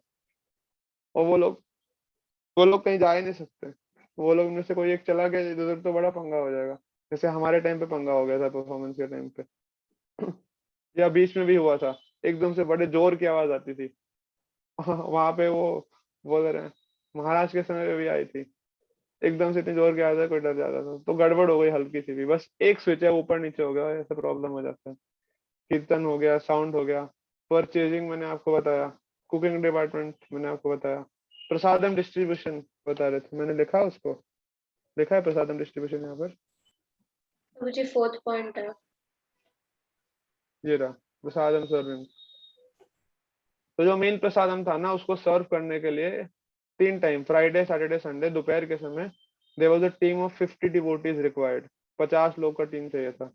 और वो लोग कहीं जा ही नहीं सकते, वो लोग में से कोई एक चला गया इधर तो बड़ा पंगा हो जाएगा, जैसे हमारे टाइम पे पंगा हो गया था परफॉर्मेंस के टाइम पे या बीच में भी हुआ था, एकदम से बड़े जोर की आवाज आती थी वहां पे वो बोल रहे हैं महाराज के समय पे भी आई थी, एकदम से इतनी जोर की आवाज है, कोई डर जाता था, तो गड़बड़ हो गई हल्की सी भी, बस एक स्विच है ऊपर नीचे हो गया, ऐसा प्रॉब्लम हो जाता है। कीर्तन हो गया, साउंड हो गया, परचेजिंग मैंने आपको बताया, कुकिंग डिपार्टमेंट मैंने आपको बताया, प्रसादम डिस्ट्रीब्यूशन बता रहे थे, मैंने लिखा उसको, लिखा है प्रसादम डिस्ट्रीब्यूशन यहाँ पर, मुझे 4th पॉइंट है। ये रहा प्रसादम सर्विंग। तो जो मेन प्रसादम था ना, उसको सर्व करने के लिए 3 टाइम, फ्राइडे सैटरडे संडे, दोपहर के समय there was a team of 50 devotees required. 50 लोग का टीम चाहिए था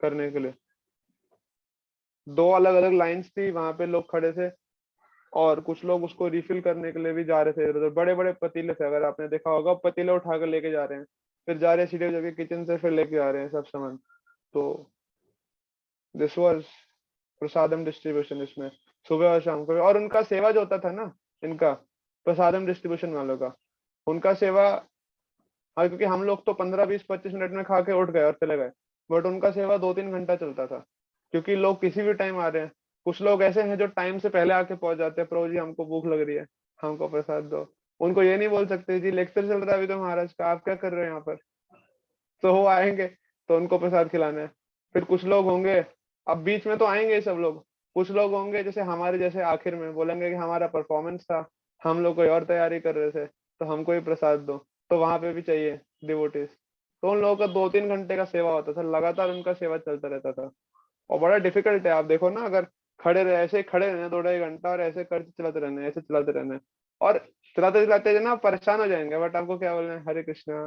करने के लिए। 2 अलग अलग लाइंस थी, वहां पे लोग खड़े थे और कुछ लोग उसको रिफिल करने के लिए भी जा रहे थे इधर। बड़े बड़े पतीले थे, अगर आपने देखा होगा, पतीले उठा कर लेके जा रहे हैं, फिर जा रहे हैं सीधे जाके किचन से फिर लेके आ रहे हैं सब सामान। तो दिस वाज प्रसादम डिस्ट्रीब्यूशन इसमें, सुबह और शाम को। और उनका सेवा जो होता था ना, इनका प्रसादम डिस्ट्रीब्यूशन वालों का, उनका सेवा, हाँ, क्योंकि हम लोग तो 15-20-25 मिनट में खा के उठ गए और चले गए, बट उनका सेवा 2-3 घंटा चलता था, क्योंकि लोग किसी भी टाइम आ रहे हैं। कुछ लोग ऐसे हैं जो टाइम से पहले आके पहुंच जाते हैं, प्रभु जी हमको भूख लग रही है, हमको प्रसाद दो। उनको ये नहीं बोल सकते जी लेक्चर चल रहा है अभी तो महाराज का, आप क्या कर रहे हैं यहाँ पर। तो वो आएंगे तो उनको प्रसाद खिलाना है। फिर कुछ लोग होंगे, अब बीच में तो आएंगे सब लोग, कुछ लोग होंगे जैसे हमारे जैसे आखिर में बोलेंगे कि हमारा परफॉर्मेंस था, हम लोग कोई और तैयारी कर रहे थे, तो हमको ही प्रसाद दो। तो वहां पे भी चाहिए डिवोटीज। तो उन लोगों का 2-3 घंटे का सेवा होता था, लगातार उनका सेवा चलता रहता था। और बड़ा डिफिकल्ट है, आप देखो ना, अगर खड़े रहे, ऐसे खड़े रहना 2-2.5 घंटा और ऐसे करते चलाते रहना है, ऐसे चलाते रहना है, और चलाते चलाते ना परेशान हो जाएंगे। बट आपको क्या बोलना है, हरे कृष्णा,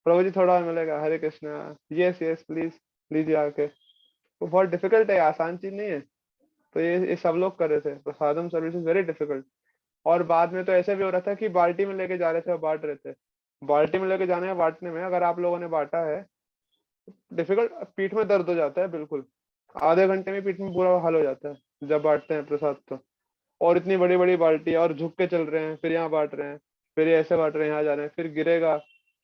प्रभु जी थोड़ा और मिलेगा, हरे कृष्णा, यस यस प्लीज लीजिए आके। वो बहुत डिफिकल्ट है, आसान चीज नहीं है। तो ये सब लोग कर रहे थे, प्रसादम सर्विस इज वेरी डिफिकल्ट। और बाद में तो ऐसे भी हो रहा था कि बाल्टी में लेके जा रहे थे और बांट रहे थे। बाल्टी में लेके जाने में, बांटने में, अगर आप लोगों ने बांटा है, डिफिकल्ट, पीठ में दर्द हो जाता है बिल्कुल, आधे घंटे में पीठ में बुरा हाल हो जाता है जब बांटते हैं प्रसाद तो। और इतनी बड़ी बड़ी बाल्टी, और झुक के चल रहे हैं, फिर यहाँ बांट रहे हैं, फिर ये ऐसे बांट रहे हैं, यहाँ जा रहे हैं, फिर गिरेगा,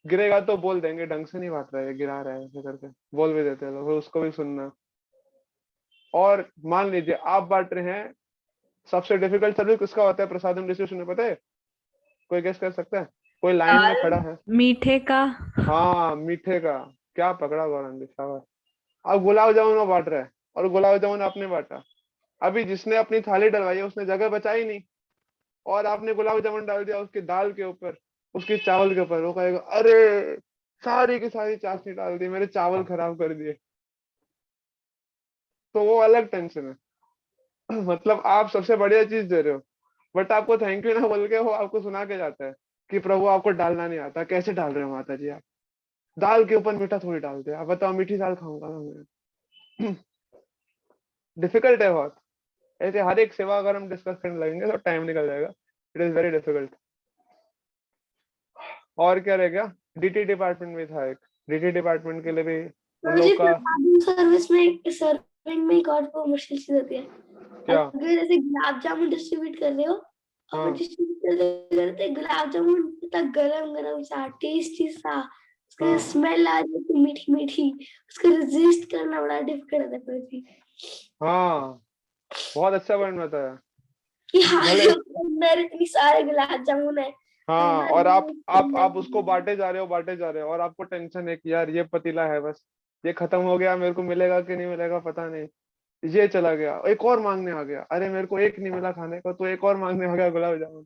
गिरेगा तो बोल देंगे ढंग से नहीं बांट रहा है, गिरा रहा है, ऐसे करके बोल भी देते हैं लोग, फिर उसको भी सुनना। और मान लीजिए आप बांट रहे हैं, सबसे डिफिकल्ट सर्विस किसका होता है प्रसादम डिस्ट्रीब्यूशन में, पता है? कोई गेस कर सकता है? कोई लाइन में खड़ा है, मीठे का। हाँ मीठे का। क्या पकड़ा गौरंगी, शाबाश। अब गुलाब जामुन बांट रहा है, और गुलाब जामुन आपने बांटा, अभी जिसने अपनी थाली डलवाई है उसने जगह बचाई नहीं, और आपने गुलाब जामुन डाल दिया उसकी दाल के ऊपर, उसकी चावल के ऊपर। वो कहेगा अरे सारी की सारी चाशनी डाल दी, मेरे चावल खराब कर दिए। तो वो अलग टेंशन है। मतलब आप सबसे बढ़िया चीज दे रहे हो, बट आपको थैंक यू ना बोल के वो आपको सुना के जाता है कि प्रभु आपको डालना नहीं आता, कैसे डाल रहे हो माता जी आप, दाल के ऊपर मीठा थोड़ी डालते हैं, आप बताओ मीठी दाल खाऊंगा मैं। डिफिकल्ट है बहुत। ऐसे हर एक सेवा अगर हम डिस्कस करने लगेंगे तो टाइम निकल जाएगा, इट इज वेरी डिफिकल्ट। और क्या रह गया, डीटी डिपार्टमेंट में था एक, डीटी डिपार्टमेंट के लिए भी उन लोग का सर्विस में, सर्विंग में एक और वो मुश्किल चीज होती है। क्या, अगर जैसे गुलाब जामुन डिस्ट्रीब्यूट कर रहे हो, और हाँ डिस्ट्रीब्यूट करते गुलाब जामुन इतना गरम गरम सा टेस्टी सा, उसका स्मेल आ रही है मीठी मीठी, उसको रेजिस्ट करना बड़ा डिफिकल्ट होता है। हाँ, बहुत अच्छा पॉइंट बताया कि हाँ भले। अंदर इतनी सारे गुलाब जामुन है, हाँ, अंदर और आप अंदर उसको बांटे जा रहे हो, बांटे जा रहे हो, और आपको टेंशन है कि यार ये पतीला है बस, ये खत्म हो गया, मेरे को मिलेगा कि नहीं मिलेगा पता नहीं, ये चला गया, एक और मांगने आ गया, अरे मेरे को एक नहीं मिला खाने को, तो एक और मांगने आ गया गुलाब जामुन।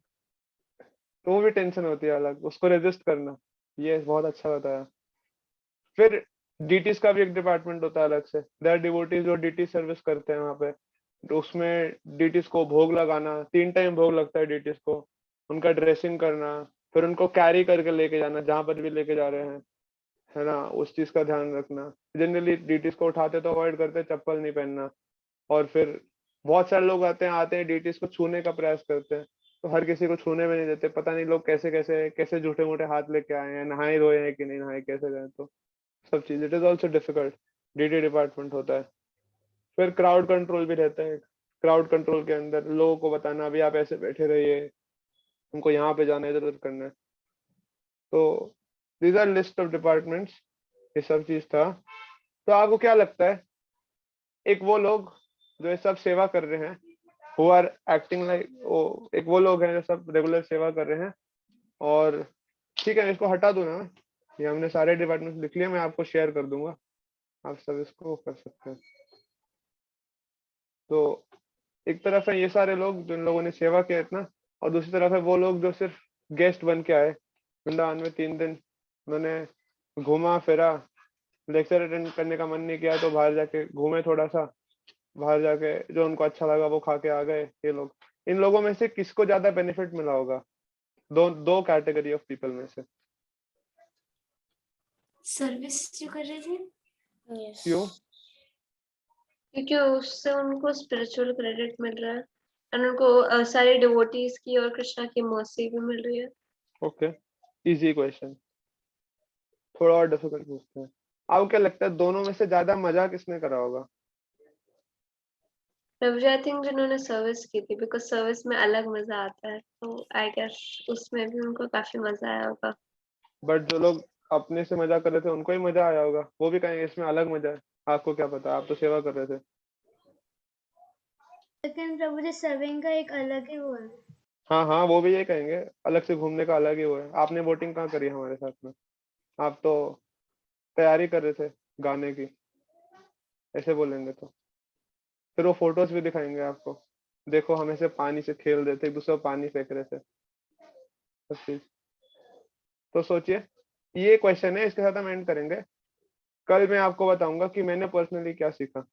तो वो भी टेंशन होती है अलग, उसको रेजिस्ट करना। ये बहुत अच्छा बताया। फिर डीटीज का भी एक डिपार्टमेंट होता है अलग से, देयर डिवोटीज जो डीटी सर्विस करते हैं वहां पे। तो उसमें डीटीज को भोग लगाना, 3 टाइम भोग लगता है डीटीज को, उनका ड्रेसिंग करना, फिर उनको कैरी करके लेके जाना जहां पर भी लेके जा रहे हैं, है ना, उस चीज का ध्यान रखना। जनरली डीटीज को उठाते तो अवॉइड करते, चप्पल नहीं पहनना। और फिर बहुत सारे लोग आते हैं डीटीज को छूने का प्रयास करते हैं, तो हर किसी को छूने में नहीं देते, पता नहीं लोग कैसे कैसे कैसे झूठे मूठे हाथ लेके आए हैं, नहाए धोए हैं कि नहीं नहाए, कैसे गए, तो सब चीज, it is also difficult. DT department होता है। फिर क्राउड कंट्रोल भी रहता है। क्राउड कंट्रोल के अंदर लोगों को बताना, अभी आप ऐसे बैठे रहिए, हमको यहाँ पे जाना है, इधर उधर करना है। तो these are list of departments, ये सब चीज था। तो आपको क्या लगता है, एक वो लोग जो ये सब सेवा कर रहे हैं, हु आर एक्टिंग लाइक, एक वो लोग हैं जो सब रेगुलर सेवा कर रहे हैं, और ठीक है इसको हटा दूं ना, ये हमने सारे डिपार्टमेंट लिख लिए, मैं आपको शेयर कर दूंगा, आप सब इसको कर सकते हैं। तो एक तरफ है ये सारे लोग जिन लोगों ने सेवा किया इतना, और दूसरी तरफ है वो लोग जो सिर्फ गेस्ट बन के आए वृंदावन में 3 दिन, उन्होंने घूमा फिरा, लेक्चर अटेंड करने का मन नहीं किया तो बाहर जाके घूमे थोड़ा सा, बाहर जाके जो उनको अच्छा लगा वो खा के आ गए। ये लोग, इन लोगों में से किसको ज्यादा बेनिफिट मिला होगा? दो कैटेगरी ऑफ पीपल में से। सर्विस जो कर रहे थे। क्यों? क्योंकि उससे उनको स्पिरिचुअल क्रेडिट मिल रहा है और उनको सारे डिवोटीज की और कृष्णा की मर्सी भी मिल रही है। Okay, easy question. थोड़ा और डिफिकल्ट पूछते हैं। आपको क्या लगता है दोनों में से ज्यादा मजा किसने करा होगा? प्रभु जी आई थिंक जिन्होंने सर्विस की थी, बिकॉज सर्विस में अलग मजा आता है, तो आई गेस उसमें भी उनको काफी मजा आया होगा। बट जो लोग अपने से मजा कर रहे थे उनको ही मजा आया होगा, वो भी कहेंगे इसमें अलग मजा है। आपको क्या पता, आप तो सेवा कर रहे थे। लेकिन प्रभु जी सर्विंग का एक अलग ही वो है। हाँ हाँ, वो भी ये कहेंगे, अलग से घूमने का अलग ही वो है। आपने वोटिंग कहाँ करी हमारे साथ में? आप तो तैयारी कर रहे थे गाने की, ऐसे बोलेंगे तो फिर वो फोटोज भी दिखाएंगे आपको, देखो हम ऐसे पानी से खेल रहे थे, एक दूसरे को पानी फेंक रहे थे, सब चीज। तो सोचिए, ये क्वेश्चन है, इसके साथ हम एंड करेंगे। कल मैं आपको बताऊंगा कि मैंने पर्सनली क्या सीखा।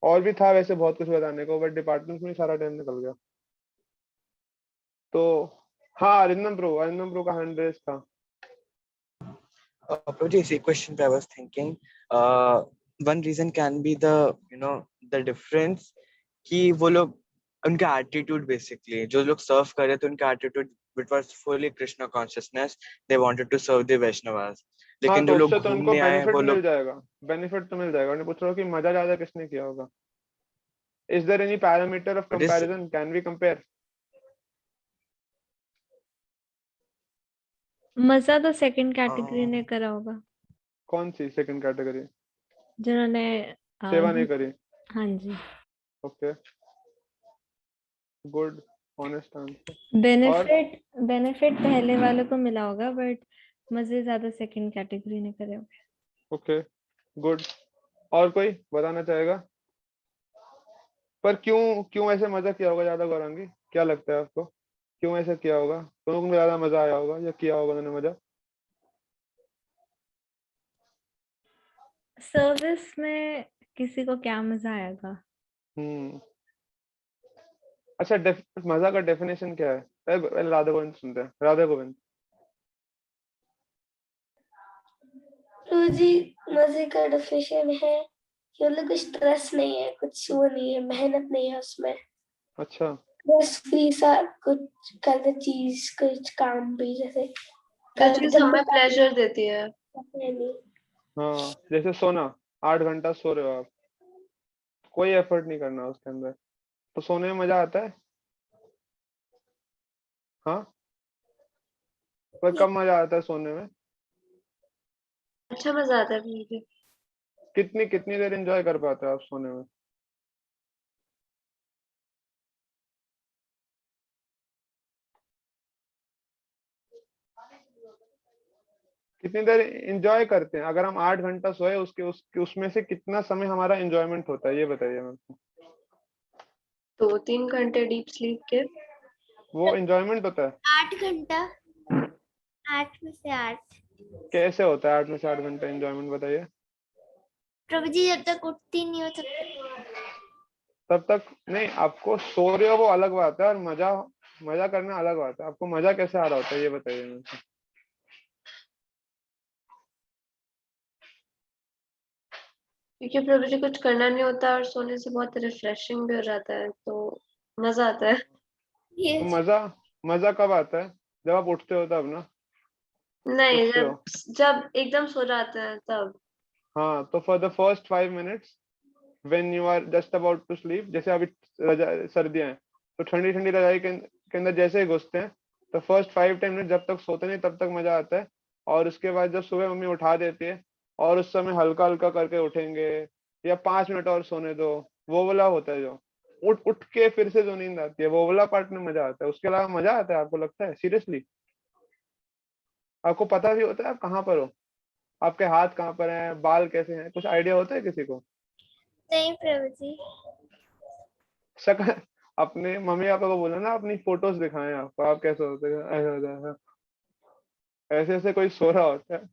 और भी था वैसे बहुत कुछ बताने को, बट डिपार्टमेंट में सारा टाइम निकल गया। तो हाँ, अरिंदम प्रो का हैंड रेस था। Prabhuji, see, question I was thinking, one reason can be the, the difference कि वो लोग उनका attitude basically, जो लोग serve कर रहे थे उनका attitude it was fully Krishna consciousness, they wanted to serve the Vaishnavas. हाँ, लेकिन तो जो लोग उससे तो उनको घूमने आए बेनिफिट वो मिल लोग जाएगा, बेनिफिट तो मिल जाएगा। उन्हें पूछ रहा हूँ कि मजा ज्यादा किसने किया होगा। Is there any parameter of but is comparison, can we compare? मजा तो सेकंड कैटेगरी ने करा होगा, कौन सी सेकंड कैटेगरी? जिन्होंने सेवा नहीं करी। हाँ जी। Okay, good, honest answer. Benefit पहले वालों को मिला होगा, बट मजे ज्यादा सेकंड कैटेगरी ने करे होंगे। Okay, good. और कोई बताना चाहेगा? पर क्यों क्यों ऐसे मजा किया होगा ज्यादा, गौरांगी क्या लगता है आपको? क्यों ऐसा किया होगा? दोनों को ज्यादा मजा आया होगा या किया होगा उन्होंने मजा? सर्विस में किसी को क्या मजा आएगा? अच्छा, मजा का डेफिनेशन क्या है? पहले राधा गोविंद सुनते हैं। राधा गोविंद। प्रभु जी मजे का डेफिनेशन है कि मतलब कुछ स्ट्रेस नहीं है, कुछ वो नहीं है, मेहनत नहीं है उसमें। अच्छा, बस फ्री सा कुछ करते चीज, कुछ काम भी जैसे जो चीज हमें प्लेजर देती है। नहीं। हाँ, जैसे सोना, 8 घंटा सो रहे हो आप, कोई एफर्ट नहीं करना उसके अंदर, तो सोने में मजा आता है। हाँ, पर कब मजा आता है सोने में? अच्छा मजा आता है मुझे। कितनी कितनी देर एंजॉय कर पाते हो आप सोने में? कितनी देर एंजॉय करते हैं? अगर हम 8 घंटा सोए, उसमें से कितना समय हमारा एंजॉयमेंट होता है, ये बताइए मेरे को। 2-3 घंटे डीप स्लीप के। वो एंजॉयमेंट होता है? 8 घंटा, 8 में से 8। कैसे होता है 8 में से 8 घंटे एंजॉयमेंट, बताइए। प्रभु जी जब तक उठती नहीं हो तब तक नहीं, आपको सो रहे हो वो अलग बात है, और मजा करना अलग बात है। आपको मजा कैसे आ रहा होता है, ये बताइए मेरे को। क्योंकि प्रभु जी कुछ करना नहीं होता और सोने से बहुत रिफ्रेशिंग भी हो जाता है, तो मजा आता है। तो मजा कब आता है? जब आप उठते हो तब ना? नहीं, उठते हो? जब एकदम सो जाते हैं तब। हाँ, तो for the first 5 minutes when you are just about to sleep, जैसे अभी सर्दियां हैं, तो ठंडी ठंडी रजाई के अंदर जैसे ही घुसते हैं, तो फर्स्ट 5-10 मिनट जब तक सोते नहीं तब तक मजा आता है। और उसके बाद जब सुबह मम्मी उठा देती है और उस समय हल्का हल्का करके उठेंगे, या 5 मिनट और सोने दो, वो वाला होता है जो उठ उठ के फिर से जो नींद आती है, वो वाला पार्ट में मजा आता है। उसके अलावा मजा आता है? आपको लगता है सीरियसली? आपको पता भी होता है आप कहाँ पर हो? आपके हाथ कहाँ पर हैं, बाल कैसे हैं, कुछ आइडिया होता है किसी को? नहीं प्रभु जी। शक्ल अपने मम्मी पापा को बोला ना अपनी फोटोज दिखाएं आपको, आप कैसे होते हैं, ऐसे होता है, ऐसे ऐसे कोई सो रहा होता है,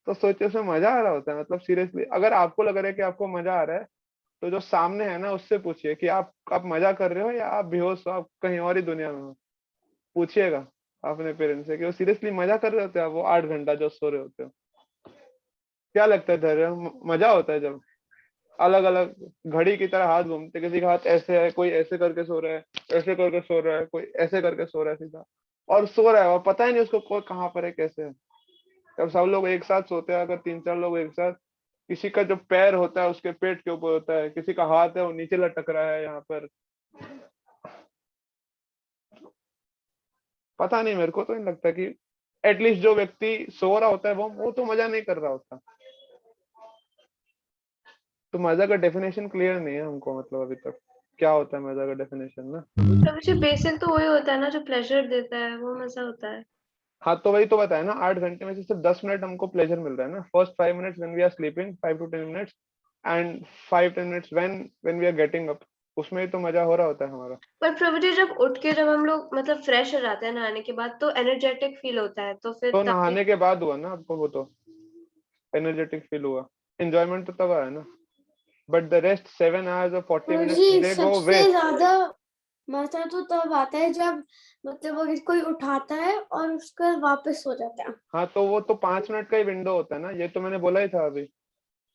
तो सोचिए उसमें मजा आ रहा होता है। मतलब सीरियसली, अगर आपको लग रहा है कि आपको मजा आ रहा है, तो जो सामने है ना उससे पूछिए कि आप मजा कर रहे हो या आप बेहोश हो, आप कहीं और ही दुनिया में हो। पूछिएगा अपने पेरेंट्स से कि वो सीरियसली मजा कर रहे होते हैं वो 8 घंटा जो सो रहे होते हो? क्या लगता है धैर्य, मजा होता है जब अलग अलग घड़ी की तरह हाथ घूमते, किसी का हाथ ऐसे है, कोई ऐसे करके सो रहा है, ऐसे करके सो रहा है, कोई ऐसे करके सो रहा है सीधा, और सो रहा है और पता ही नहीं उसको कोई कहाँ पर है, कैसे है। जब सब लोग एक साथ सोते हैं, अगर 3-4 लोग एक साथ, किसी का जो पैर होता है उसके पेट के ऊपर होता है, किसी का हाथ है वो नीचे लटक रहा है यहाँ पर, पता नहीं, मेरे को तो नहीं लगता कि एटलीस्ट जो व्यक्ति सो रहा होता है वो तो मजा नहीं कर रहा होता। तो मजा का डेफिनेशन क्लियर नहीं है हमको, मतलब अभी तक क्या होता है मजा का डेफिनेशन ना। तो मुझे बेसिक तो वही होता है ना जो प्लेजर देता है, वो मजा होता है। हाँ तो वही तो बताया ना, 8 घंटे में से सिर्फ 10 मिनट हमको प्लेजर मिल रहा है ना। First 5 minutes when we are sleeping, 5 to 10 minutes, and 5-10 minutes when we are getting up, उसमें ही तो मजा हो रहा होता है हमारा। पर प्रभु जी जब उठ के जब हम लोग मतलब फ्रेश हो जाते हैं नहाने के बाद, तो एनर्जेटिक फील होता है, तो फिर तो तब नहाने के बाद हुआ ना आपको, वो तो एनर्जेटिक फील हुआ, एंजॉयमेंट तो तब आया ना। बट द रेस्ट 7 hours और 40 और minutes जी दे गो सबसे वेस्ट। ज्यादा मजा तो तब आता है जब मतलब अगर कोई उठाता है और उसका वापस सो जाता है। हाँ तो वो तो 5 मिनट का ही विंडो होता है ना, ये तो मैंने बोला ही था अभी,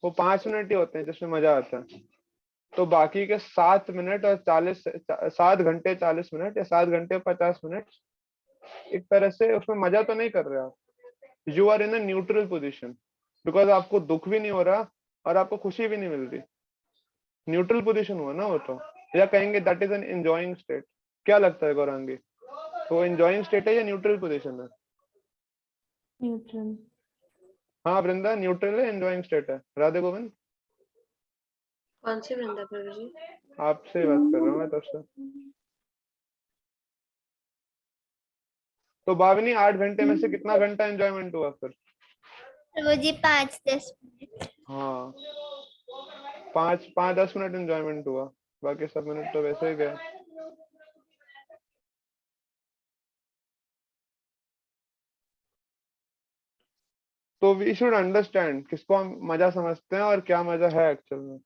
वो 5 मिनट ही होते हैं जिसमें मजा आता है। तो बाकी के 7 मिनट और 7 घंटे 40 मिनट या 7 घंटे 50 मिनट, एक तरह से उसमें मजा तो नहीं कर रहे आप। You are in a neutral position, because आपको दुख भी नहीं हो रहा और आपको खुशी भी नहीं मिल रही। न्यूट्रल पोजिशन हुआ ना वो तो, या कहेंगे that is an enjoying state. क्या लगता है गौरांगी, तो एंजॉइंग स्टेट है या न्यूट्रल पोजिशन है? न्यूट्रल। हाँ वृंदा, न्यूट्रल है, एंजॉइंग स्टेट है। राधे गोविंद, कौन सी वृंदा प्रभु जी? आपसे ही बात कर रहा हूँ मैं तब से। तो भाविनी 8 घंटे में से कितना घंटा एंजॉयमेंट हुआ फिर? वो जी 5-10 मिनट। हाँ 5-10 मिनट एंजॉयमेंट हुआ, बाकी सब मिनट तो वैसे ही गए। तो वी शुड अंडरस्टैंड किसको हम मजा समझते हैं और क्या मजा है एक्चुअल में।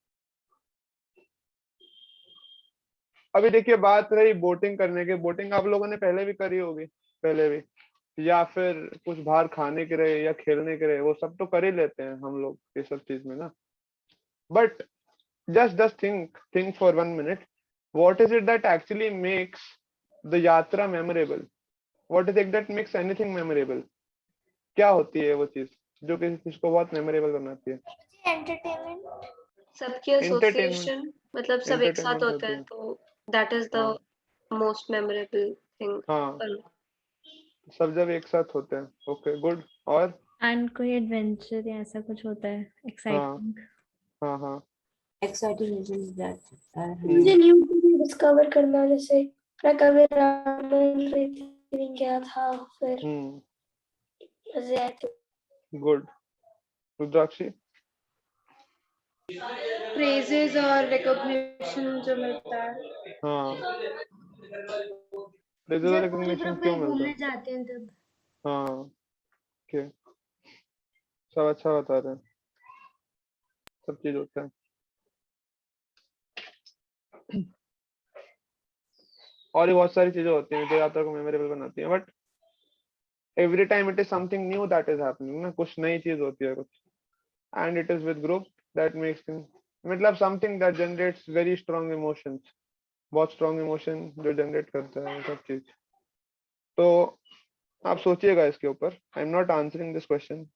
अभी देखिए बात रही बोटिंग करने की, बोटिंग आप लोगों ने पहले भी करी होगी, पहले भी, या फिर कुछ बाहर खाने के रहे या खेलने के रहे, वो सब तो कर ही लेते हैं हम लोग ये सब चीज में ना। But just think for 1 minute, what is it that actually makes the yatra memorable? What is it that makes anything memorable? क्या होती है वो चीज जो किसी चीज को बहुत मेमोरेबल बनाती है? एंटरटेनमेंट। सबकी एंटरटेनमेंट, एसोसिएशन, मतलब सब एक साथ एंटरटेनमेंट होते होती हैं, है। तो दैट इज द हाँ मोस्ट मेमोरेबल थिंग। हाँ, सब जब एक साथ होते हैं, ओके गुड। और एंड कोई एडवेंचर या ऐसा कुछ होता है हाँ एक्साइटिंग। हाँ हाँ Exciting events that मुझे न्यू डिस्कवर करना, जैसे मैं कभी रामेन गया था, फिर मजे आए थे। गुड। रुद्राक्षी, प्रेजेस और रिकॉग्निशन जो मिलता है। हाँ जब पूरे रिकॉग्निशन ग्रुप क्यों में मिलता है? घूमने जाते हैं तब। हाँ ओके, सब अच्छा बता रहे हैं, सब चीज होता है। और भी बहुत सारी चीजें होती हैं जो यात्रा को मेमोरेबल बनाती हैं, but every time it is something new that is happening ना, कुछ नई चीज होती है कुछ, and it is with group that makes, मतलब something that generates very strong emotions, बहुत स्ट्रॉन्ग इमोशन जो जनरेट करता है वो सब चीज। तो आप सोचिएगा इसके ऊपर, I am not answering this question,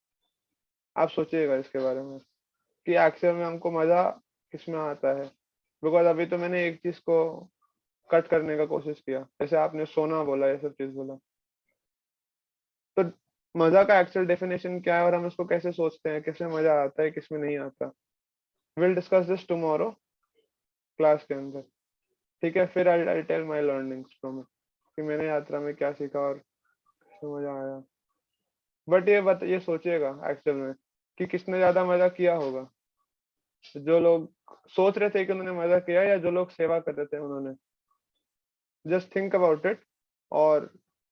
आप सोचिएगा इसके बारे में कि एक्चुअल में हमको मजा किसमें आता है। बिकॉज अभी तो मैंने एक चीज को कट करने का कोशिश किया, जैसे आपने सोना बोला, ये सब चीज बोला, तो मजा का एक्चुअल डेफिनेशन क्या है और हम इसको कैसे सोचते हैं, कैसे मजा आता है, किसमें नहीं आता, will discuss this tomorrow class के अंदर, ठीक है? फिर I tell my learnings from it कि मैंने यात्रा में क्या सीखा और किसमें मजा आया। बट ये सोचिएगा एक्चुअल में कि किसने ज्यादा मजा किया होगा, जो लोग सोच रहे थे कि उन्होंने मजा किया या जो लोग सेवा कर रहे थे उन्होंने। जस्ट थिंक अबाउट इट, और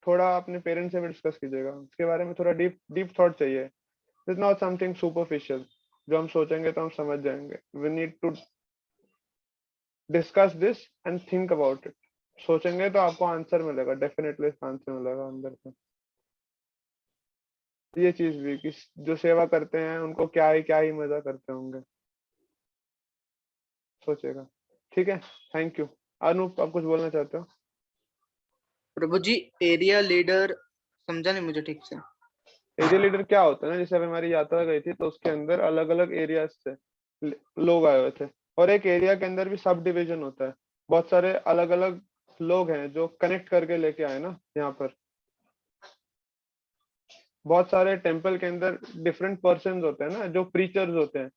थोड़ा अपने पेरेंट्स से भी डिस्कस कीजिएगा इसके बारे में, थोड़ा डीप थॉट चाहिए, इट्स नॉट समथिंग सुपरफिशियल जो हम सोचेंगे तो हम समझ जाएंगे। We need to discuss this and think about it, सोचेंगे तो आपको आंसर मिलेगा, डेफिनेटली आंसर मिलेगा अंदर से। ये चीज भी कि जो सेवा करते हैं उनको क्या ही मजा करते होंगे, सोचेगा। ठीक है, थैंक यू। अनूप, आप कुछ बोलना चाहते हो? प्रभु जी, एरिया लीडर समझा नहीं मुझे ठीक से। एरिया लीडर क्या होता है ना, जैसे अभी हमारी यात्रा गई थी तो उसके अंदर अलग अलग एरिया से लोग आए हुए थे, और एक एरिया के अंदर भी सब डिवीजन होता है। बहुत सारे अलग अलग लोग हैं जो कनेक्ट करके लेके आए ना यहाँ पर। बहुत सारे टेम्पल के अंदर डिफरेंट पर्सन्स होते हैं ना, जो प्रीचर्स होते हैं,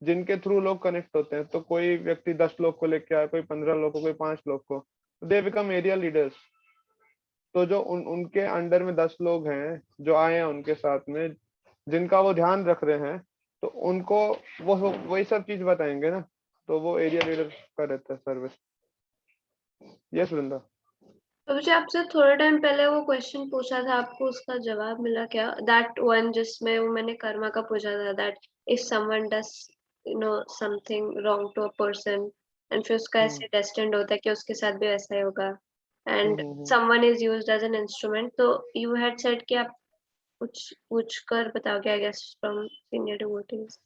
जिनके थ्रू लोग कनेक्ट होते हैं। तो कोई व्यक्ति 10 लोग को लेके आया, कोई 15 लोग को, कोई 5 लोग को, दे बिकम एरिया लीडर्स। तो जो उनके अंडर में 10 लोग हैं जो आए हैं उनके साथ में, जिनका वो ध्यान रख रहे हैं, तो उनको वो वही सब चीज बताएंगे ना, तो वो एरिया लीडर का रहता है सर्विस। यस वृंदा। तो मुझे आपसे थोड़ा टाइम पहले वो क्वेश्चन पूछा था, आपको उसका जवाब मिला क्या? दैट वन जिसमें वो मैंने कर्मा का पूछा था, that if someone does something wrong to a person and फिर उसका ऐसे डेस्टिन्ड होता है कि उसके साथ भी ऐसा ही होगा, and someone is used as an instrument. तो यू हैड सेड कि आप कुछ पूछ कर बताओगे, I guess from senior devotees.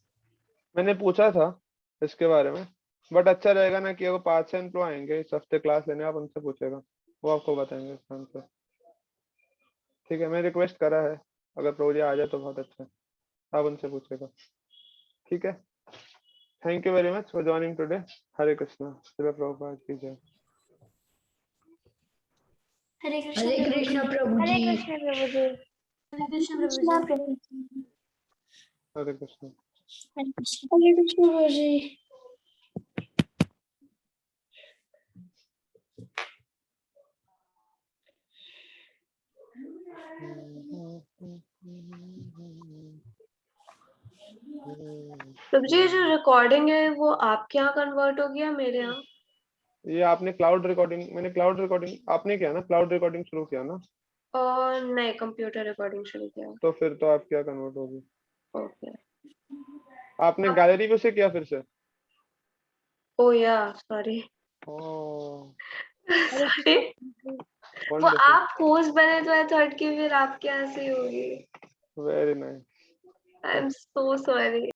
मैंने पूछा था इसके बारे में, बट अच्छा रहेगा ना कि वो 5 प्रो आएंगे इस हफ्ते क्लास लेने, आप उनसे पूछेगा, वो आपको बताएंगे इसका आंसर। ठीक है, मैं रिक्वेस्ट करा है, अगर प्रभु जी आ जाए तो बहुत अच्छा है, आप उनसे पूछेगा। ठीक है, thank you very much for joining today. Hare Krishna. Srila Prabhupada की जय। हरे हरे कृष्ण प्रभु हरे जी। कृष्ण प्रभु जी। हरे कृष्ण प्रभु जी। हरे कृष्णा। हरे कृष्ण प्रभु जी। प्रभु जी, जो रिकॉर्डिंग है वो आपके यहाँ कन्वर्ट हो गया, मेरे यहाँ? ये आपने क्लाउड रिकॉर्डिंग, मैंने क्लाउड रिकॉर्डिंग आपने किया ना, क्लाउड रिकॉर्डिंग शुरू किया ना, और नहीं, कंप्यूटर रिकॉर्डिंग शुरू किया। तो फिर तो आप क्या कन्वर्ट होगी। ओके। आपने गैलरी में से किया फिर से? ओ या सॉरी ओह सॉरी, वो वंडरफुल, आप होस्ट बने तो आई थॉट कि फिर आपके यहाँ से ही होगी। Very nice. I am so sorry.